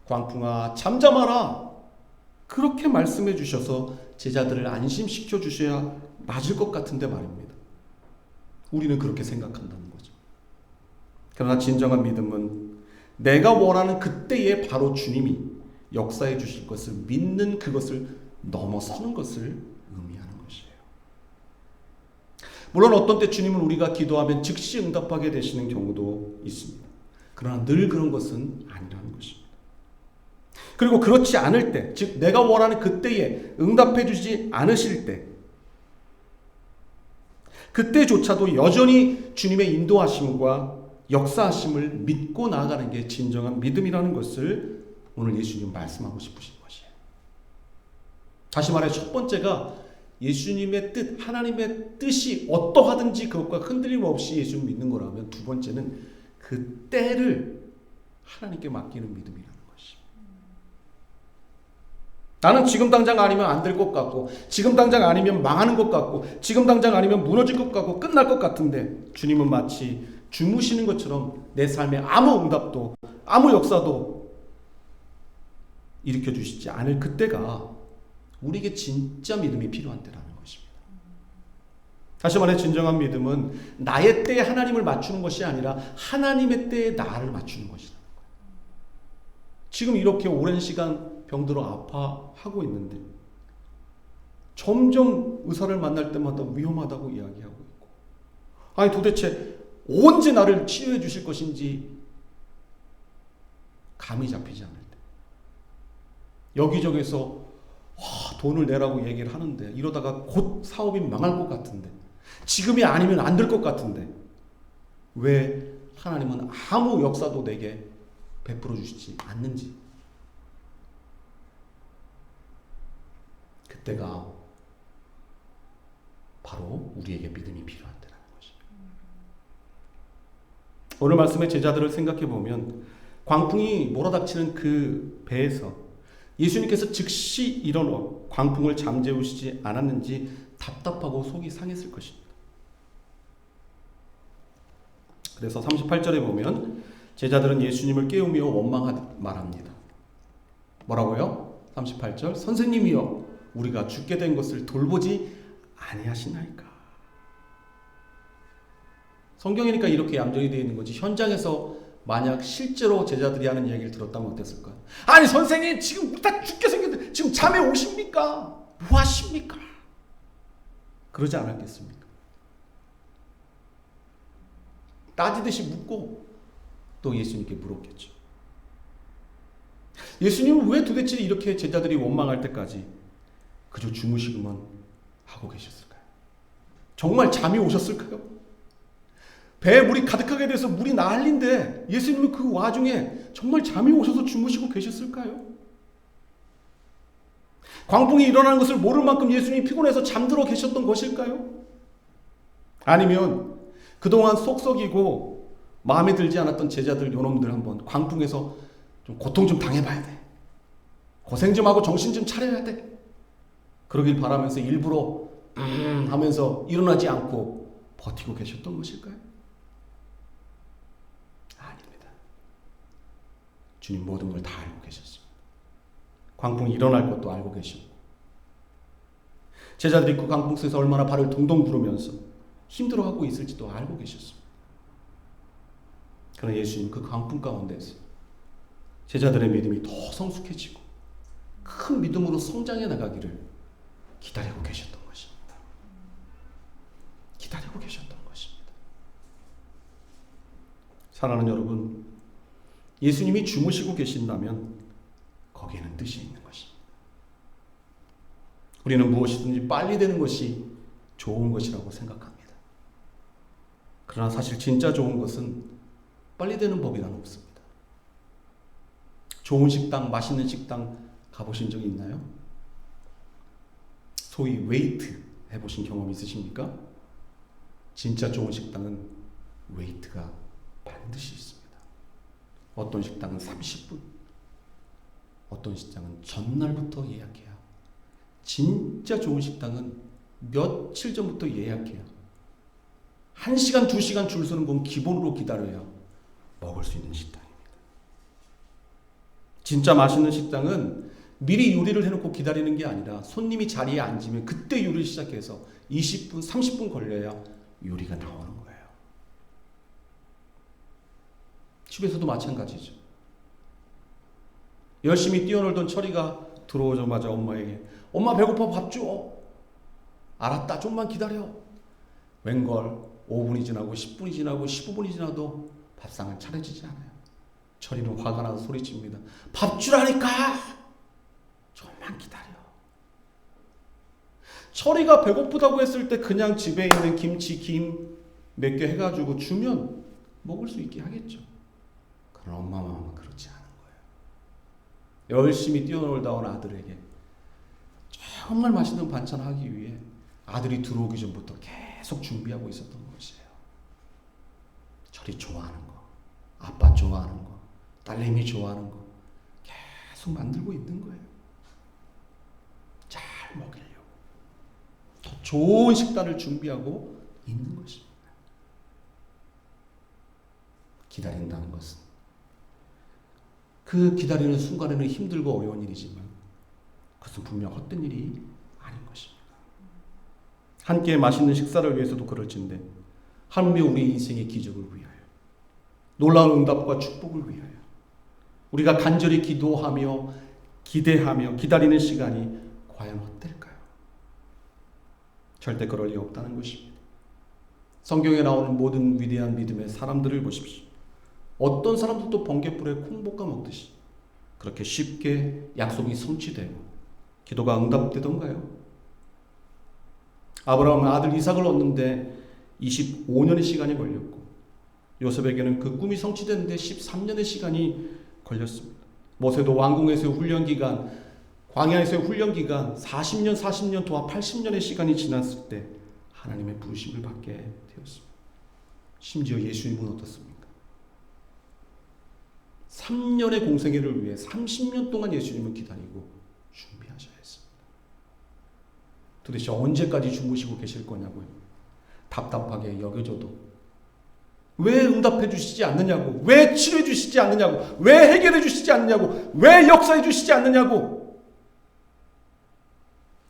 광풍아 잠잠하라, 그렇게 말씀해 주셔서 제자들을 안심시켜 주셔야 맞을 것 같은데 말입니다. 우리는 그렇게 생각한다는 거죠. 그러나 진정한 믿음은 내가 원하는 그때에 바로 주님이 역사해 주실 것을 믿는 그것을 넘어서는 것을 의미하는 것이에요. 물론 어떤 때 주님은 우리가 기도하면 즉시 응답하게 되시는 경우도 있습니다. 그러나 늘 그런 것은 아니라는 것입니다. 그리고 그렇지 않을 때, 즉 내가 원하는 그때에 응답해 주지 않으실 때, 그때조차도 여전히 주님의 인도하심과 역사하심을 믿고 나아가는 게 진정한 믿음이라는 것을 오늘 예수님 말씀하고 싶으신 것이에요. 다시 말해 첫 번째가 예수님의 뜻, 하나님의 뜻이 어떠하든지 그것과 흔들림 없이 예수님 믿는 거라면, 두 번째는 그 때를 하나님께 맡기는 믿음이라는 것입니다. 나는 지금 당장 아니면 안 될 것 같고, 지금 당장 아니면 망하는 것 같고, 지금 당장 아니면 무너질 것 같고 끝날 것 같은데 주님은 마치 주무시는 것처럼 내 삶에 아무 응답도 아무 역사도 일으켜 주시지 않을 그때가 우리에게 진짜 믿음이 필요한 때라는 것입니다. 다시 말해 진정한 믿음은 나의 때에 하나님을 맞추는 것이 아니라 하나님의 때에 나를 맞추는 것이라는 거예요. 지금 이렇게 오랜 시간 병들어 아파하고 있는데 점점 의사를 만날 때마다 위험하다고 이야기하고 있고, 아니 도대체 언제 나를 치유해 주실 것인지 감이 잡히지 않을 때, 여기저기서 돈을 내라고 얘기를 하는데 이러다가 곧 사업이 망할 것 같은데, 지금이 아니면 안 될 것 같은데 왜 하나님은 아무 역사도 내게 베풀어 주시지 않는지, 그때가 바로 우리에게 믿음이 필요하다는 것입니다. 오늘 말씀의 제자들을 생각해 보면 광풍이 몰아닥치는 그 배에서 예수님께서 즉시 일어나 광풍을 잠재우시지 않았는지 답답하고 속이 상했을 것입니다. 그래서 38절에 보면 제자들은 예수님을 깨우며 원망하듯 말합니다. 뭐라고요? 38절, 선생님이여 우리가 죽게 된 것을 돌보지 아니하시나이까. 성경이니까 이렇게 얌전히 되어 있는 거지, 현장에서 만약 실제로 제자들이 하는 이야기를 들었다면 어땠을까요? 아니 선생님 지금 우리 다 죽게 생겼는데 지금 잠에 오십니까? 뭐 하십니까? 그러지 않았겠습니까? 따지듯이 묻고 또 예수님께 물었겠죠. 예수님은 왜 도대체 이렇게 제자들이 원망할 때까지 그저 주무시기만 하고 계셨을까요? 정말 잠이 오셨을까요? 배에 물이 가득하게 돼서 물이 난리인데 예수님은 그 와중에 정말 잠이 오셔서 주무시고 계셨을까요? 광풍이 일어나는 것을 모를 만큼 예수님이 피곤해서 잠들어 계셨던 것일까요? 아니면 그동안 속썩이고 마음에 들지 않았던 제자들 요놈들 한번 광풍에서 좀 고통 좀 당해봐야 돼. 고생 좀 하고 정신 좀 차려야 돼. 그러길 바라면서 일부러 하면서 일어나지 않고 버티고 계셨던 것일까요? 아닙니다. 주님 모든 걸 다 알고 계셨습니다. 광풍이 일어날 것도 알고 계셨고 제자들이 그 광풍 속에서 얼마나 발을 동동 구르면서 힘들어하고 있을지도 알고 계셨습니다. 그러나 예수님 그 광풍 가운데서 제자들의 믿음이 더 성숙해지고 큰 믿음으로 성장해 나가기를 기다리고 계셨던 것입니다. 기다리고 계셨던 것입니다. 사랑하는 여러분, 예수님이 주무시고 계신다면 거기에는 뜻이 있는 것입니다. 우리는 무엇이든지 빨리 되는 것이 좋은 것이라고 생각합니다. 그러나 사실 진짜 좋은 것은 빨리 되는 법이란 없습니다. 좋은 식당, 맛있는 식당 가보신 적 있나요? 소위 웨이트 해보신 경험 있으십니까? 진짜 좋은 식당은 웨이트가 반드시 있습니다. 어떤 식당은 30분, 어떤 식당은 전날부터 예약해야, 진짜 좋은 식당은 며칠 전부터 예약해야 1시간, 2시간 줄 서는 건 기본으로 기다려야 먹을 수 있는 식당입니다. 진짜 맛있는 식당은 미리 요리를 해놓고 기다리는 게 아니라 손님이 자리에 앉으면 그때 요리를 시작해서 20분, 30분 걸려야 요리가 나오는 거예요. 집에서도 마찬가지죠. 열심히 뛰어놀던 철이가 들어오자마자 엄마에게 엄마 배고파 밥 줘. 알았다 좀만 기다려. 웬걸 5분이 지나고 10분이 지나고 15분이 지나도 밥상은 차려지지 않아요. 철이는 화가 나서 소리칩니다. 밥 주라니까. 좀만 기다려. 철이가 배고프다고 했을 때 그냥 집에 있는 김치, 김 몇 개 해가지고 주면 먹을 수 있게 하겠죠. 그러나 엄마 마음은 그렇지 않은 거예요. 열심히 뛰어놀다 온 아들에게 정말 맛있는 반찬 하기 위해 아들이 들어오기 전부터 계속 준비하고 있었던 것이에요. 철이 좋아하는 거, 아빠 좋아하는 거, 딸내미 좋아하는 거 계속 만들고 있는 거예요. 잘 먹이려고. 더 좋은 식단을 준비하고 있는 것입니다. 기다린다는 것은 그 기다리는 순간에는 힘들고 어려운 일이지만 그것은 분명 헛된 일이 아닌 것입니다. 함께 맛있는 식사를 위해서도 그럴진데 하물며 우리 인생의 기적을 위하여, 놀라운 응답과 축복을 위하여 우리가 간절히 기도하며 기대하며 기다리는 시간이 과연 어떨까요? 절대 그럴 리 없다는 것입니다. 성경에 나오는 모든 위대한 믿음의 사람들을 보십시오. 어떤 사람들도 번갯불에 콩 볶아 먹듯이 그렇게 쉽게 약속이 성취되고 기도가 응답되던가요? 아브라함은 아들 이삭을 얻는데 25년의 시간이 걸렸고 요셉에게는 그 꿈이 성취되는데 13년의 시간이 걸렸습니다. 모세도 왕궁에서의 훈련기간, 광야에서의 훈련기간 40년 도합 80년의 시간이 지났을 때 하나님의 부르심을 받게 되었습니다. 심지어 예수님은 어떻습니까? 3년의 공생애를 위해 30년 동안 예수님을 기다리고 준비하셔야 했습니다. 도대체 언제까지 주무시고 계실 거냐고요. 답답하게 여겨져도 왜 응답해 주시지 않느냐고, 왜 치료해 주시지 않느냐고, 왜 해결해 주시지 않느냐고, 왜 역사해 주시지 않느냐고,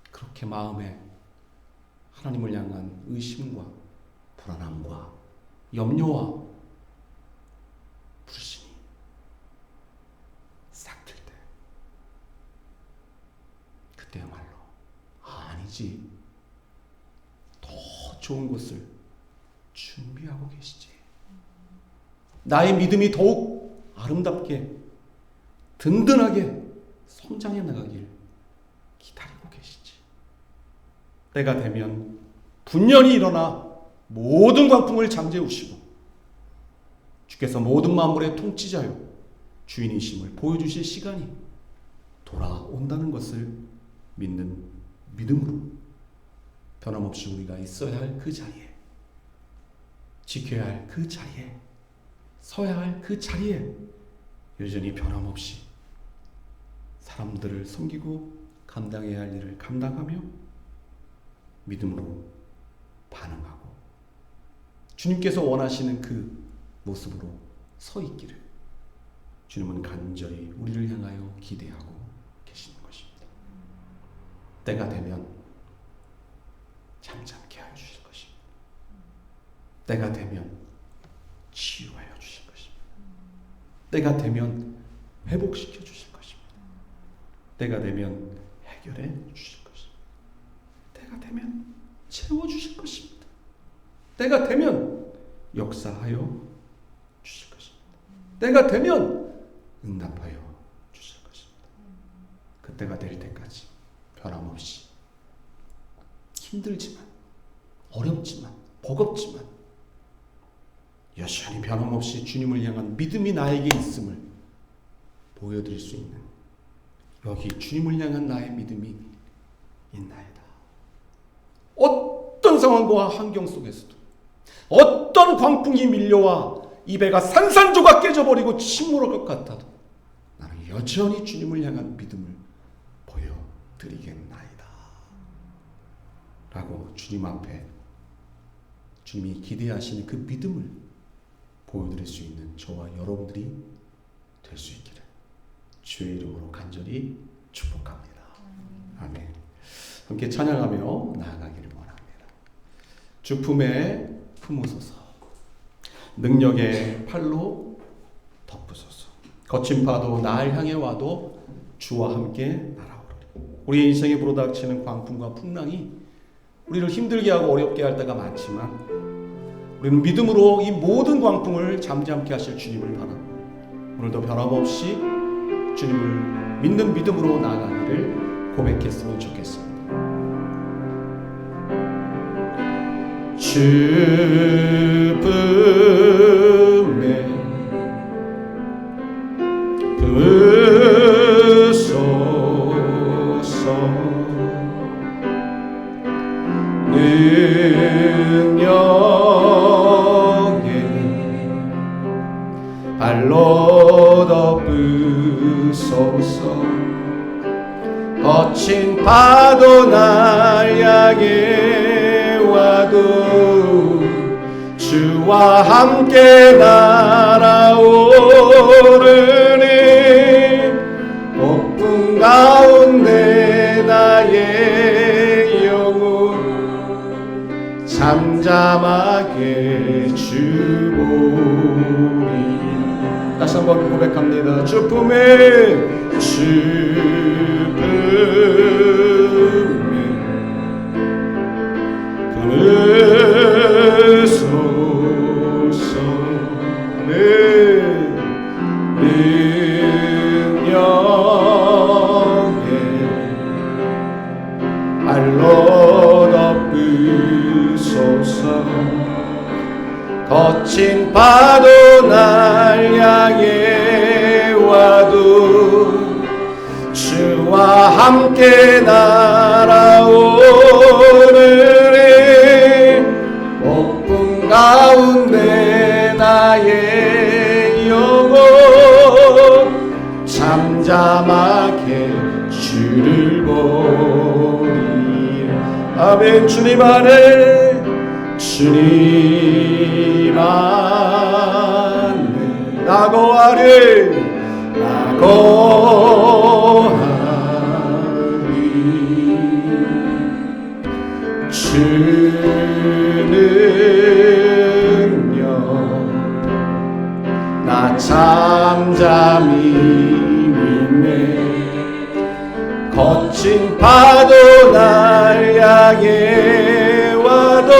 그렇게 마음에 하나님을 향한 의심과 불안함과 염려와 불신이 싹 들 때, 그때야말로 아니지, 더 좋은 것을 준비하고 계시지, 나의 믿음이 더욱 아름답게 든든하게 성장해 나가길 기다리고 계시지. 때가 되면 분연히 일어나 모든 광풍을 잠재우시고 주께서 모든 만물의 통치자요 주인이심을 보여주실 시간이 돌아온다는 것을 믿는 믿음으로 변함없이 우리가 있어야 할 그 자리에, 지켜야 할 그 자리에, 서야 할 그 자리에 여전히 변함없이 사람들을 섬기고 감당해야 할 일을 감당하며 믿음으로 반응하고 주님께서 원하시는 그 모습으로 서 있기를 주님은 간절히 우리를 향하여 기대하고 계시는 것입니다. 때가 되면 잠잠케 하여 주실 것입니다. 때가 되면 치유하여 주실 것입니다. 때가 되면 회복시켜 주실 것입니다. 때가 되면 해결해 주실 것입니다. 때가 되면 채워 주실 것입니다. 때가 되면 역사하여 주실 것입니다. 때가 되면 응답하여 주실 것입니다. 그때가 될 때까지 변함없이 힘들지만 어렵지만 버겁지만 여전히 변함없이 주님을 향한 믿음이 나에게 있음을 보여드릴 수 있는, 여기 주님을 향한 나의 믿음이 있나이다. 어떤 상황과 환경 속에서도, 어떤 광풍이 밀려와 이 배가 산산조각 깨져버리고 침몰할 것 같아도 나는 여전히 주님을 향한 믿음을 보여드리겠나이다 라고 주님 앞에 주님이 기대하시는 그 믿음을 보여드릴 수 있는 저와 여러분들이 될 수 있기를 주의 이름으로 간절히 축복합니다. 아멘. 함께 찬양하며 나아가기를 원합니다. 주 품에 품으소서, 능력의 팔로 덮으소서. 거친 파도 날 향해 와도 주와 함께 날아오르리. 우리의 인생에 불어닥치는 광풍과 풍랑이 우리를 힘들게 하고 어렵게 할 때가 많지만 우리는 믿음으로 이 모든 광풍을 잠잠케 하실 주님을 바라고 오늘도 변함없이 주님을 믿는 믿음으로 나아가기를 고백했으면 좋겠습니다. 주 품에 품으소서, 능력의 발로 덮으소서. 거친 파도 날 향해 와도 주와 함께 날아오르니 폭풍 가운데 나의 영혼 잠잠하게 주보리. 다시 한번 고백합니다. 주 품에 품으소서. 능력의 발로 덮으소서. 거친 파도 날 향해 와도 주와 함께 날아오르리 잠잠하게 주를 보리. 아멘. 주님 안에, 주님 안에 나 거하리, 나 거하리. 주는요 나 잠잠히 믿네. 거친 파도 날 향해 와도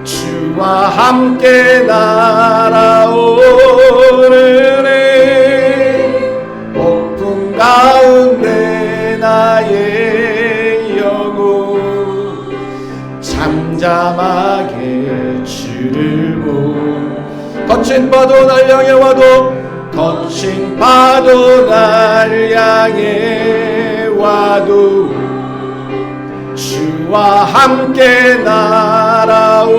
주와 함께 날아오르네. 폭풍 가운데 나의 영혼 잠잠하게 주를 보리. 거친 파도 날 향해 와도, 거친 파도 날 향해 와도 주와 함께 날아오르네.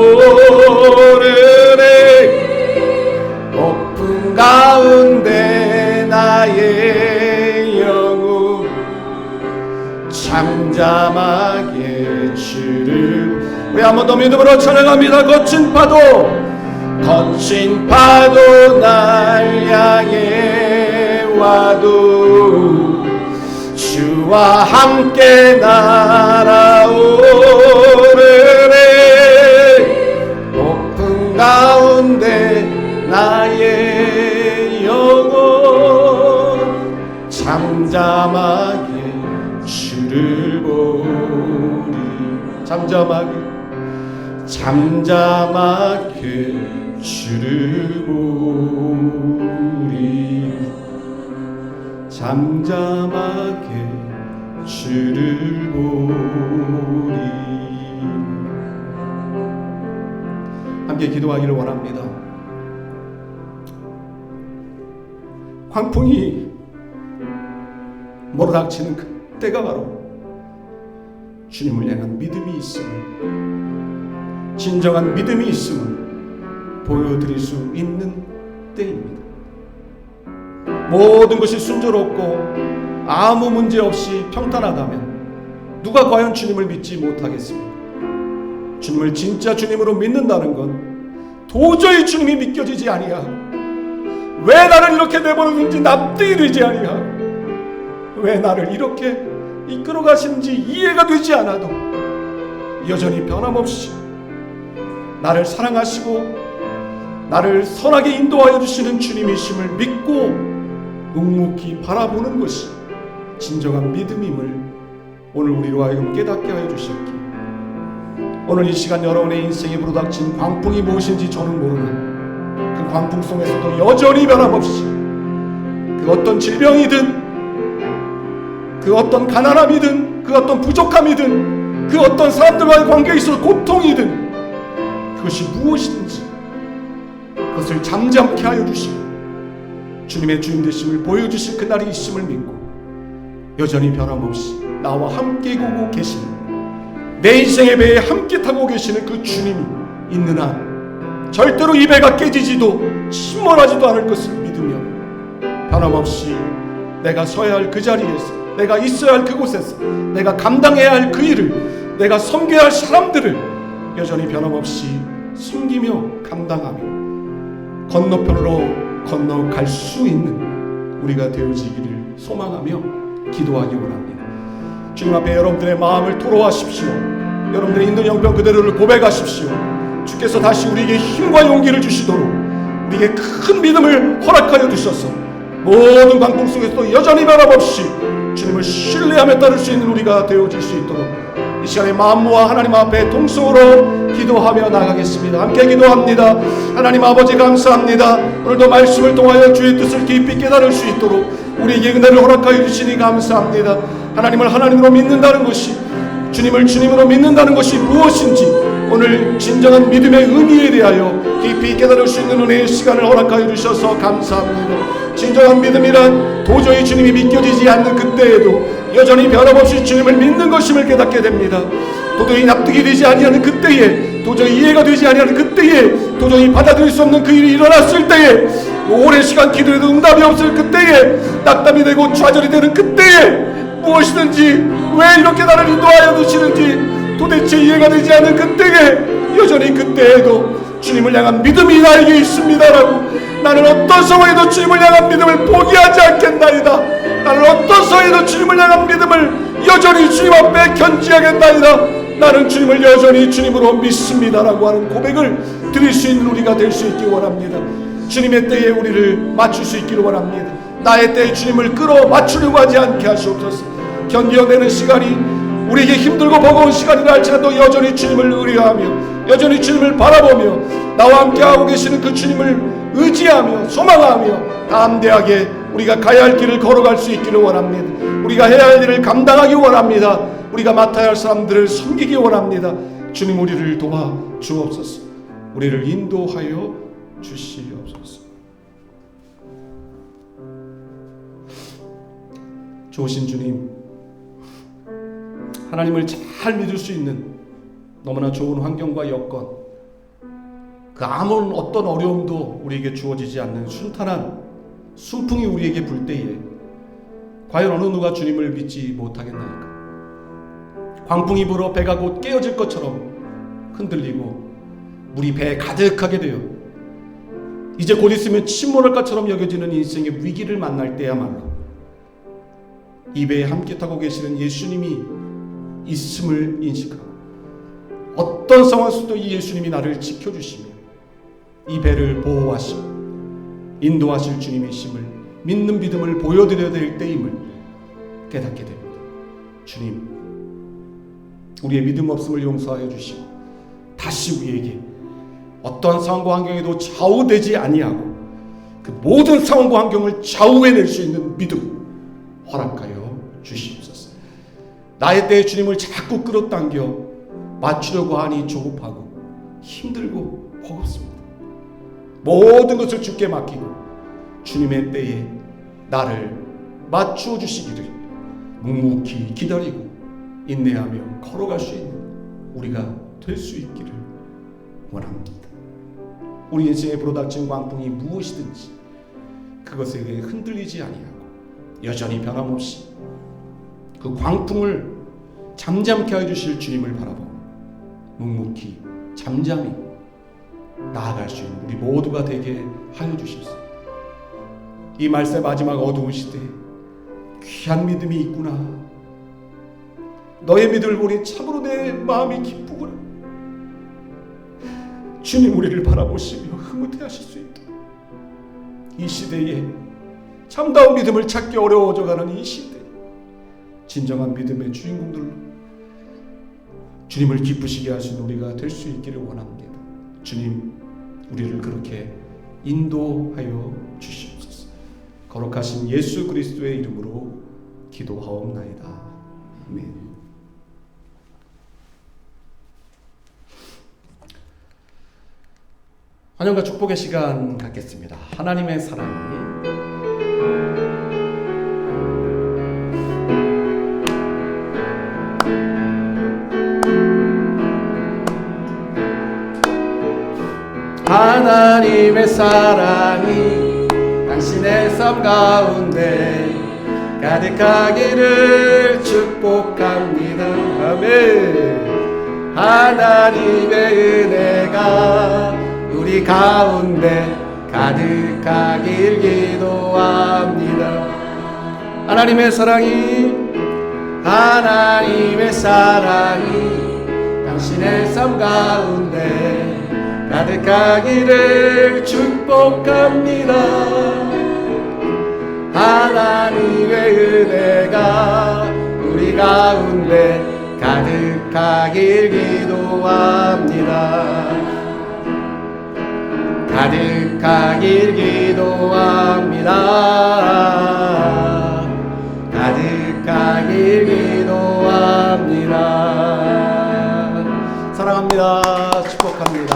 폭풍 가운데 나의 영혼 잠잠하게 주를. 우리 한 번 더 믿음으로 찬양합니다. 거친 파도, 거친 파도 날 향해 와도 주와 함께 날아오르네. 폭풍 가운데 나의 영혼 잠잠하게 주를 보리. 잠잠하게 주를 보리. 잠잠하게 주를 보리. 함께 기도하기를 원합니다. 광풍이 몰아닥치는 그때가 바로 주님을 향한 믿음이 있음을, 진정한 믿음이 있음을 보여드릴 수 있는 때입니다. 모든 것이 순조롭고 아무 문제 없이 평탄하다면 누가 과연 주님을 믿지 못하겠습니까? 주님을 진짜 주님으로 믿는다는 건 도저히 주님이 믿겨지지 아니하고, 왜 나를 이렇게 내버려두는지 납득이 되지 아니하고, 왜 나를 이렇게 이끌어 가시는지 이해가 되지 않아도 여전히 변함없이 나를 사랑하시고 나를 선하게 인도하여 주시는 주님이심을 믿고 묵묵히 바라보는 것이 진정한 믿음임을 오늘 우리로 하여금 깨닫게 하여 주셨기에, 오늘 이 시간 여러분의 인생에 불어닥친 광풍이 무엇인지 저는 모르는 그 광풍 속에서도 여전히 변함없이 그 어떤 질병이든, 그 어떤 가난함이든, 그 어떤 부족함이든, 그 어떤 사람들과의 관계에 있어서 고통이든, 그것이 무엇이든지 그것을 잠잠케 하여 주시고 주님의 주인 되심을 보여주실 그날이 있음을 믿고 여전히 변함없이 나와 함께 고고 계시는, 내 인생의 배에 함께 타고 계시는 그 주님이 있는 한 절대로 이 배가 깨지지도 침몰하지도 않을 것을 믿으며 변함없이 내가 서야 할 그 자리에서, 내가 있어야 할 그곳에서, 내가 감당해야 할 그 일을, 내가 섬겨야 할 사람들을 여전히 변함없이 숨기며 감당하며 건너편으로 건너갈 수 있는 우리가 되어지기를 소망하며 기도하기 원합니다. 주님 앞에 여러분들의 마음을 토로하십시오. 여러분들의 있는 형편 그대로를 고백하십시오. 주께서 다시 우리에게 힘과 용기를 주시도록 우리에게 큰 믿음을 허락하여 주셔서 모든 광풍 속에서도 여전히 변함없이 주님을 신뢰하며 따를 수 있는 우리가 되어질 수 있도록 이 시간에 마음 모아 하나님 앞에 통성으로 기도하며 나가겠습니다. 함께 기도합니다. 하나님 아버지 감사합니다. 오늘도 말씀을 통하여 주의 뜻을 깊이 깨달을 수 있도록 우리에게 은혜를 허락하여 주시니 감사합니다. 하나님을 하나님으로 믿는다는 것이, 주님을 주님으로 믿는다는 것이 무엇인지 오늘 진정한 믿음의 의미에 대하여 깊이 깨달을 수 있는 은혜의 시간을 허락하여 주셔서 감사합니다. 진정한 믿음이란 도저히 주님이 믿겨지지 않는 그때에도 여전히 변함없이 주님을 믿는 것임을 깨닫게 됩니다. 도저히 납득이 되지 아니하는 그때에, 도저히 이해가 되지 아니하는 그때에, 도저히 받아들일 수 없는 그 일이 일어났을 때에 오랜 시간 기도해도 응답이 없을 그때에, 낙담이 되고 좌절이 되는 그때에, 무엇이든지 왜 이렇게 나를 인도하여 두시는지 도대체 이해가 되지 않는 그때에, 여전히 그때에도 주님을 향한 믿음이 나에게 있습니다라고, 나는 어떤 상황에도 주님을 향한 믿음을 포기하지 않겠나이다. 나는 어떤 상황에도 주님을 향한 믿음을 여전히 주님 앞에 견지하겠나이다. 나는 주님을 여전히 주님으로 믿습니다라고 하는 고백을 드릴 수 있는 우리가 될 수 있기 원합니다. 주님의 때에 우리를 맞출 수 있기를 원합니다. 나의 때에 주님을 끌어 맞추려고 하지 않게 하시옵소서. 견뎌내는 시간이 우리에게 힘들고 버거운 시간이라 할지라도 여전히 주님을 의뢰하며, 여전히 주님을 바라보며, 나와 함께하고 계시는 그 주님을 의지하며 소망하며 담대하게 우리가 가야 할 길을 걸어갈 수 있기를 원합니다. 우리가 해야 할 일을 감당하기 원합니다. 우리가 맡아야 할 사람들을 섬기기 원합니다. 주님, 우리를 도와 주옵소서. 우리를 인도하여 주시옵소서. 좋으신 주님, 하나님을 잘 믿을 수 있는 너무나 좋은 환경과 여건, 그 아무런 어떤 어려움도 우리에게 주어지지 않는 순탄한 순풍이 우리에게 불 때에 과연 어느 누가 주님을 믿지 못하겠나이까? 광풍이 불어 배가 곧 깨어질 것처럼 흔들리고 물이 배에 가득하게 되어 이제 곧 있으면 침몰할 것처럼 여겨지는 인생의 위기를 만날 때야말로 이 배에 함께 타고 계시는 예수님이 있음을 인식하고, 어떤 상황에서도 이 예수님이 나를 지켜주시며 이 배를 보호하시고 인도하실 주님이심을 믿는 믿음을 보여드려야 될 때임을 깨닫게 됩니다. 주님, 우리의 믿음 없음을 용서하여 주시고 다시 우리에게 어떠한 상황과 환경에도 좌우되지 아니하고 그 모든 상황과 환경을 좌우해낼 수 있는 믿음 허락하여 주시옵소서. 나의 때에 주님을 자꾸 끌어당겨 맞추려고 하니 조급하고 힘들고 버겁습니다. 모든 것을 주께 맡기고 주님의 때에 나를 맞추어 주시기를 묵묵히 기다리고 인내하며 걸어갈 수 있는 우리가 될 수 있기를 원합니다. 우리 인생에 불어닥친 광풍이 무엇이든지 그것에 의해 흔들리지 아니하고 여전히 변함없이 그 광풍을 잠잠케 해주실 주님을 바라보고 묵묵히 잠잠히 나아갈 수 있는 우리 모두가 되게 하여 주십시오. 이 말세 마지막 어두운 시대에 귀한 믿음이 있구나. 너의 믿음을 보니 참으로 내 마음이 기쁘구나. 주님, 우리를 바라보시며 흐뭇해하실 수 있도록 이 시대에 참다운 믿음을 찾기 어려워져가는 이 시대, 진정한 믿음의 주인공들로 주님을 기쁘시게 하신 우리가 될 수 있기를 원합니다. 주님, 우리를 그렇게 인도하여 주시옵소서. 거룩하신 예수 그리스도의 이름으로 기도하옵나이다. 아멘. 환영과 축복의 시간 갖겠습니다. 하나님의 사랑이 하나님의 사랑이 당신의 삶 가운데 가득하기를 축복합니다. 아멘. 하나님의 은혜가 우리 가운데 가득하길 기도합니다. 하나님의 사랑이 당신의 삶 가운데 가득하기를 축복합니다. 하나님의 은혜가 우리 가운데 가득하길 기도합니다. 가득하길 기도합니다. 가득하길 기도합니다. 사랑합니다. 축복합니다.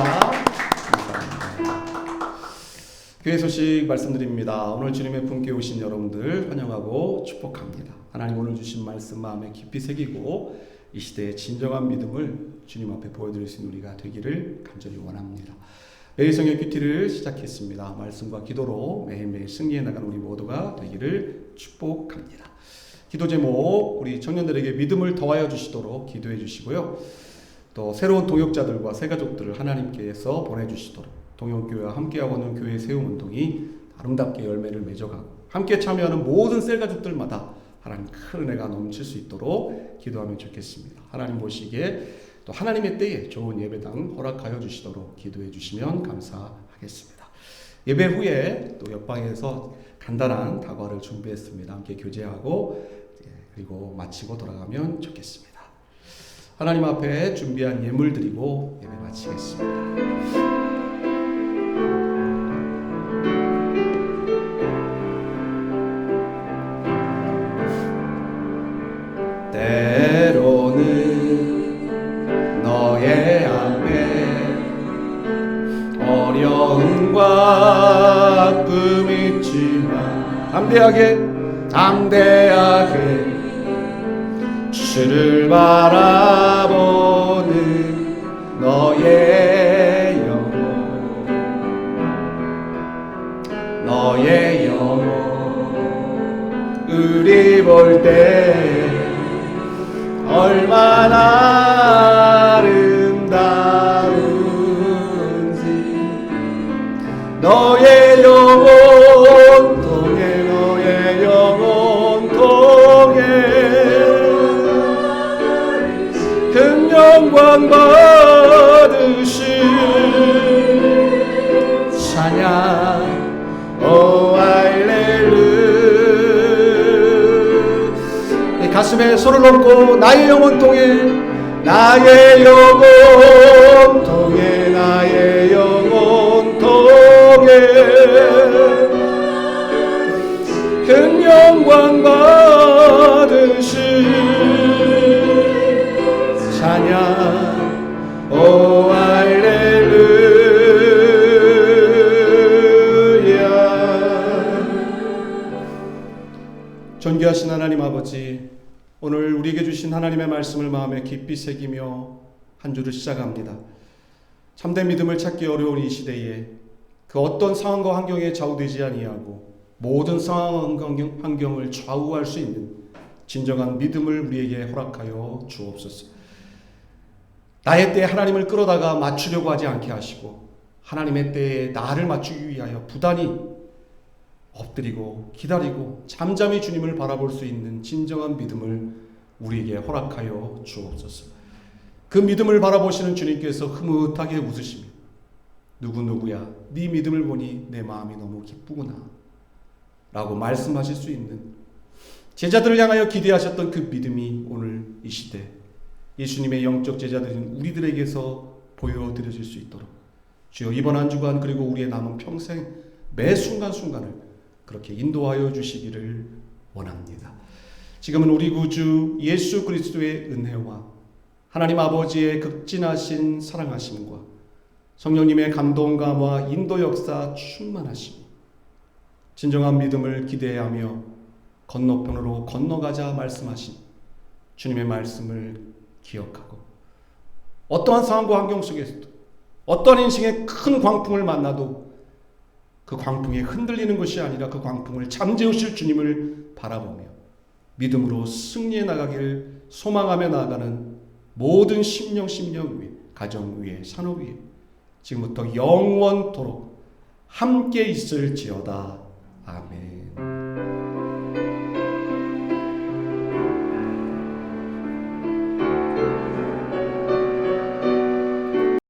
교회 소식 말씀드립니다. 오늘 주님의 품께 오신 여러분들 환영하고 축복합니다. 하나님 오늘 주신 말씀 마음에 깊이 새기고 이 시대의 진정한 믿음을 주님 앞에 보여드릴 수 있는 우리가 되기를 간절히 원합니다. 매일 성경 큐티를 시작했습니다. 말씀과 기도로 매일매일 승리해 나가는 우리 모두가 되기를 축복합니다. 기도 제목, 우리 청년들에게 믿음을 더하여 주시도록 기도해 주시고요. 또 새로운 동역자들과 새가족들을 하나님께서 보내주시도록 동역교회와 함께하고 있는 교회 세움운동이 아름답게 열매를 맺어가고 함께 참여하는 모든 셀가족들마다 하나님 큰 은혜가 넘칠 수 있도록 기도하면 좋겠습니다. 하나님 보시기에 또 하나님의 때에 좋은 예배당 허락하여 주시도록 기도해 주시면 감사하겠습니다. 예배 후에 또 옆방에서 간단한 다과를 준비했습니다. 함께 교제하고 그리고 마치고 돌아가면 좋겠습니다. 하나님 앞에 준비한 예물 드리고 예배 마치겠습니다. 때로는 너의 앞에 어려움과 아픔이 있지만 담대하게 주를 바라보는 너의 영혼 우리 볼 때 얼마나 아름다운지 너의 영혼 통해 너의 영혼 통해 큰 영광 받으신 찬양 오 할렐루야. 가슴에 손을 얹고 나의 영혼 통해 나의 영혼 통해 나의 영혼 통해 큰 영광 받으신 찬양 오 할렐루야. 존귀하신 하나님 아버지, 오늘 우리에게 주신 하나님의 말씀을 마음에 깊이 새기며 한 주를 시작합니다. 참된 믿음을 찾기 어려운 이 시대에 그 어떤 상황과 환경에 좌우되지 아니하고 모든 상황 환경을 좌우할 수 있는 진정한 믿음을 우리에게 허락하여 주옵소서. 나의 때에 하나님을 끌어다가 맞추려고 하지 않게 하시고 하나님의 때에 나를 맞추기 위하여 부단히 엎드리고 기다리고 잠잠히 주님을 바라볼 수 있는 진정한 믿음을 우리에게 허락하여 주옵소서. 그 믿음을 바라보시는 주님께서 흐뭇하게 웃으시며 누구야 네 믿음을 보니 내 마음이 너무 기쁘구나 라고 말씀하실 수 있는 제자들을 향하여 기대하셨던 그 믿음이 오늘 이 시대 예수님의 영적 제자들인 우리들에게서 보여드려질 수 있도록 주여 이번 한 주간 그리고 우리의 남은 평생 매 순간순간을 그렇게 인도하여 주시기를 원합니다. 지금은 우리 구주 예수 그리스도의 은혜와 하나님 아버지의 극진하신 사랑하심과 성령님의 감동감화 인도 역사 충만하심 진정한 믿음을 기대하며 건너편으로 건너가자 말씀하신 주님의 말씀을 기억하고 어떠한 상황과 환경 속에서도 어떠한 인생의 큰 광풍을 만나도 그 광풍에 흔들리는 것이 아니라 그 광풍을 잠재우실 주님을 바라보며 믿음으로 승리해 나가기를 소망하며 나아가는 모든 심령 위에 가정 위에 산업 위에 지금부터 영원토록 함께 있을지어다. 아멘.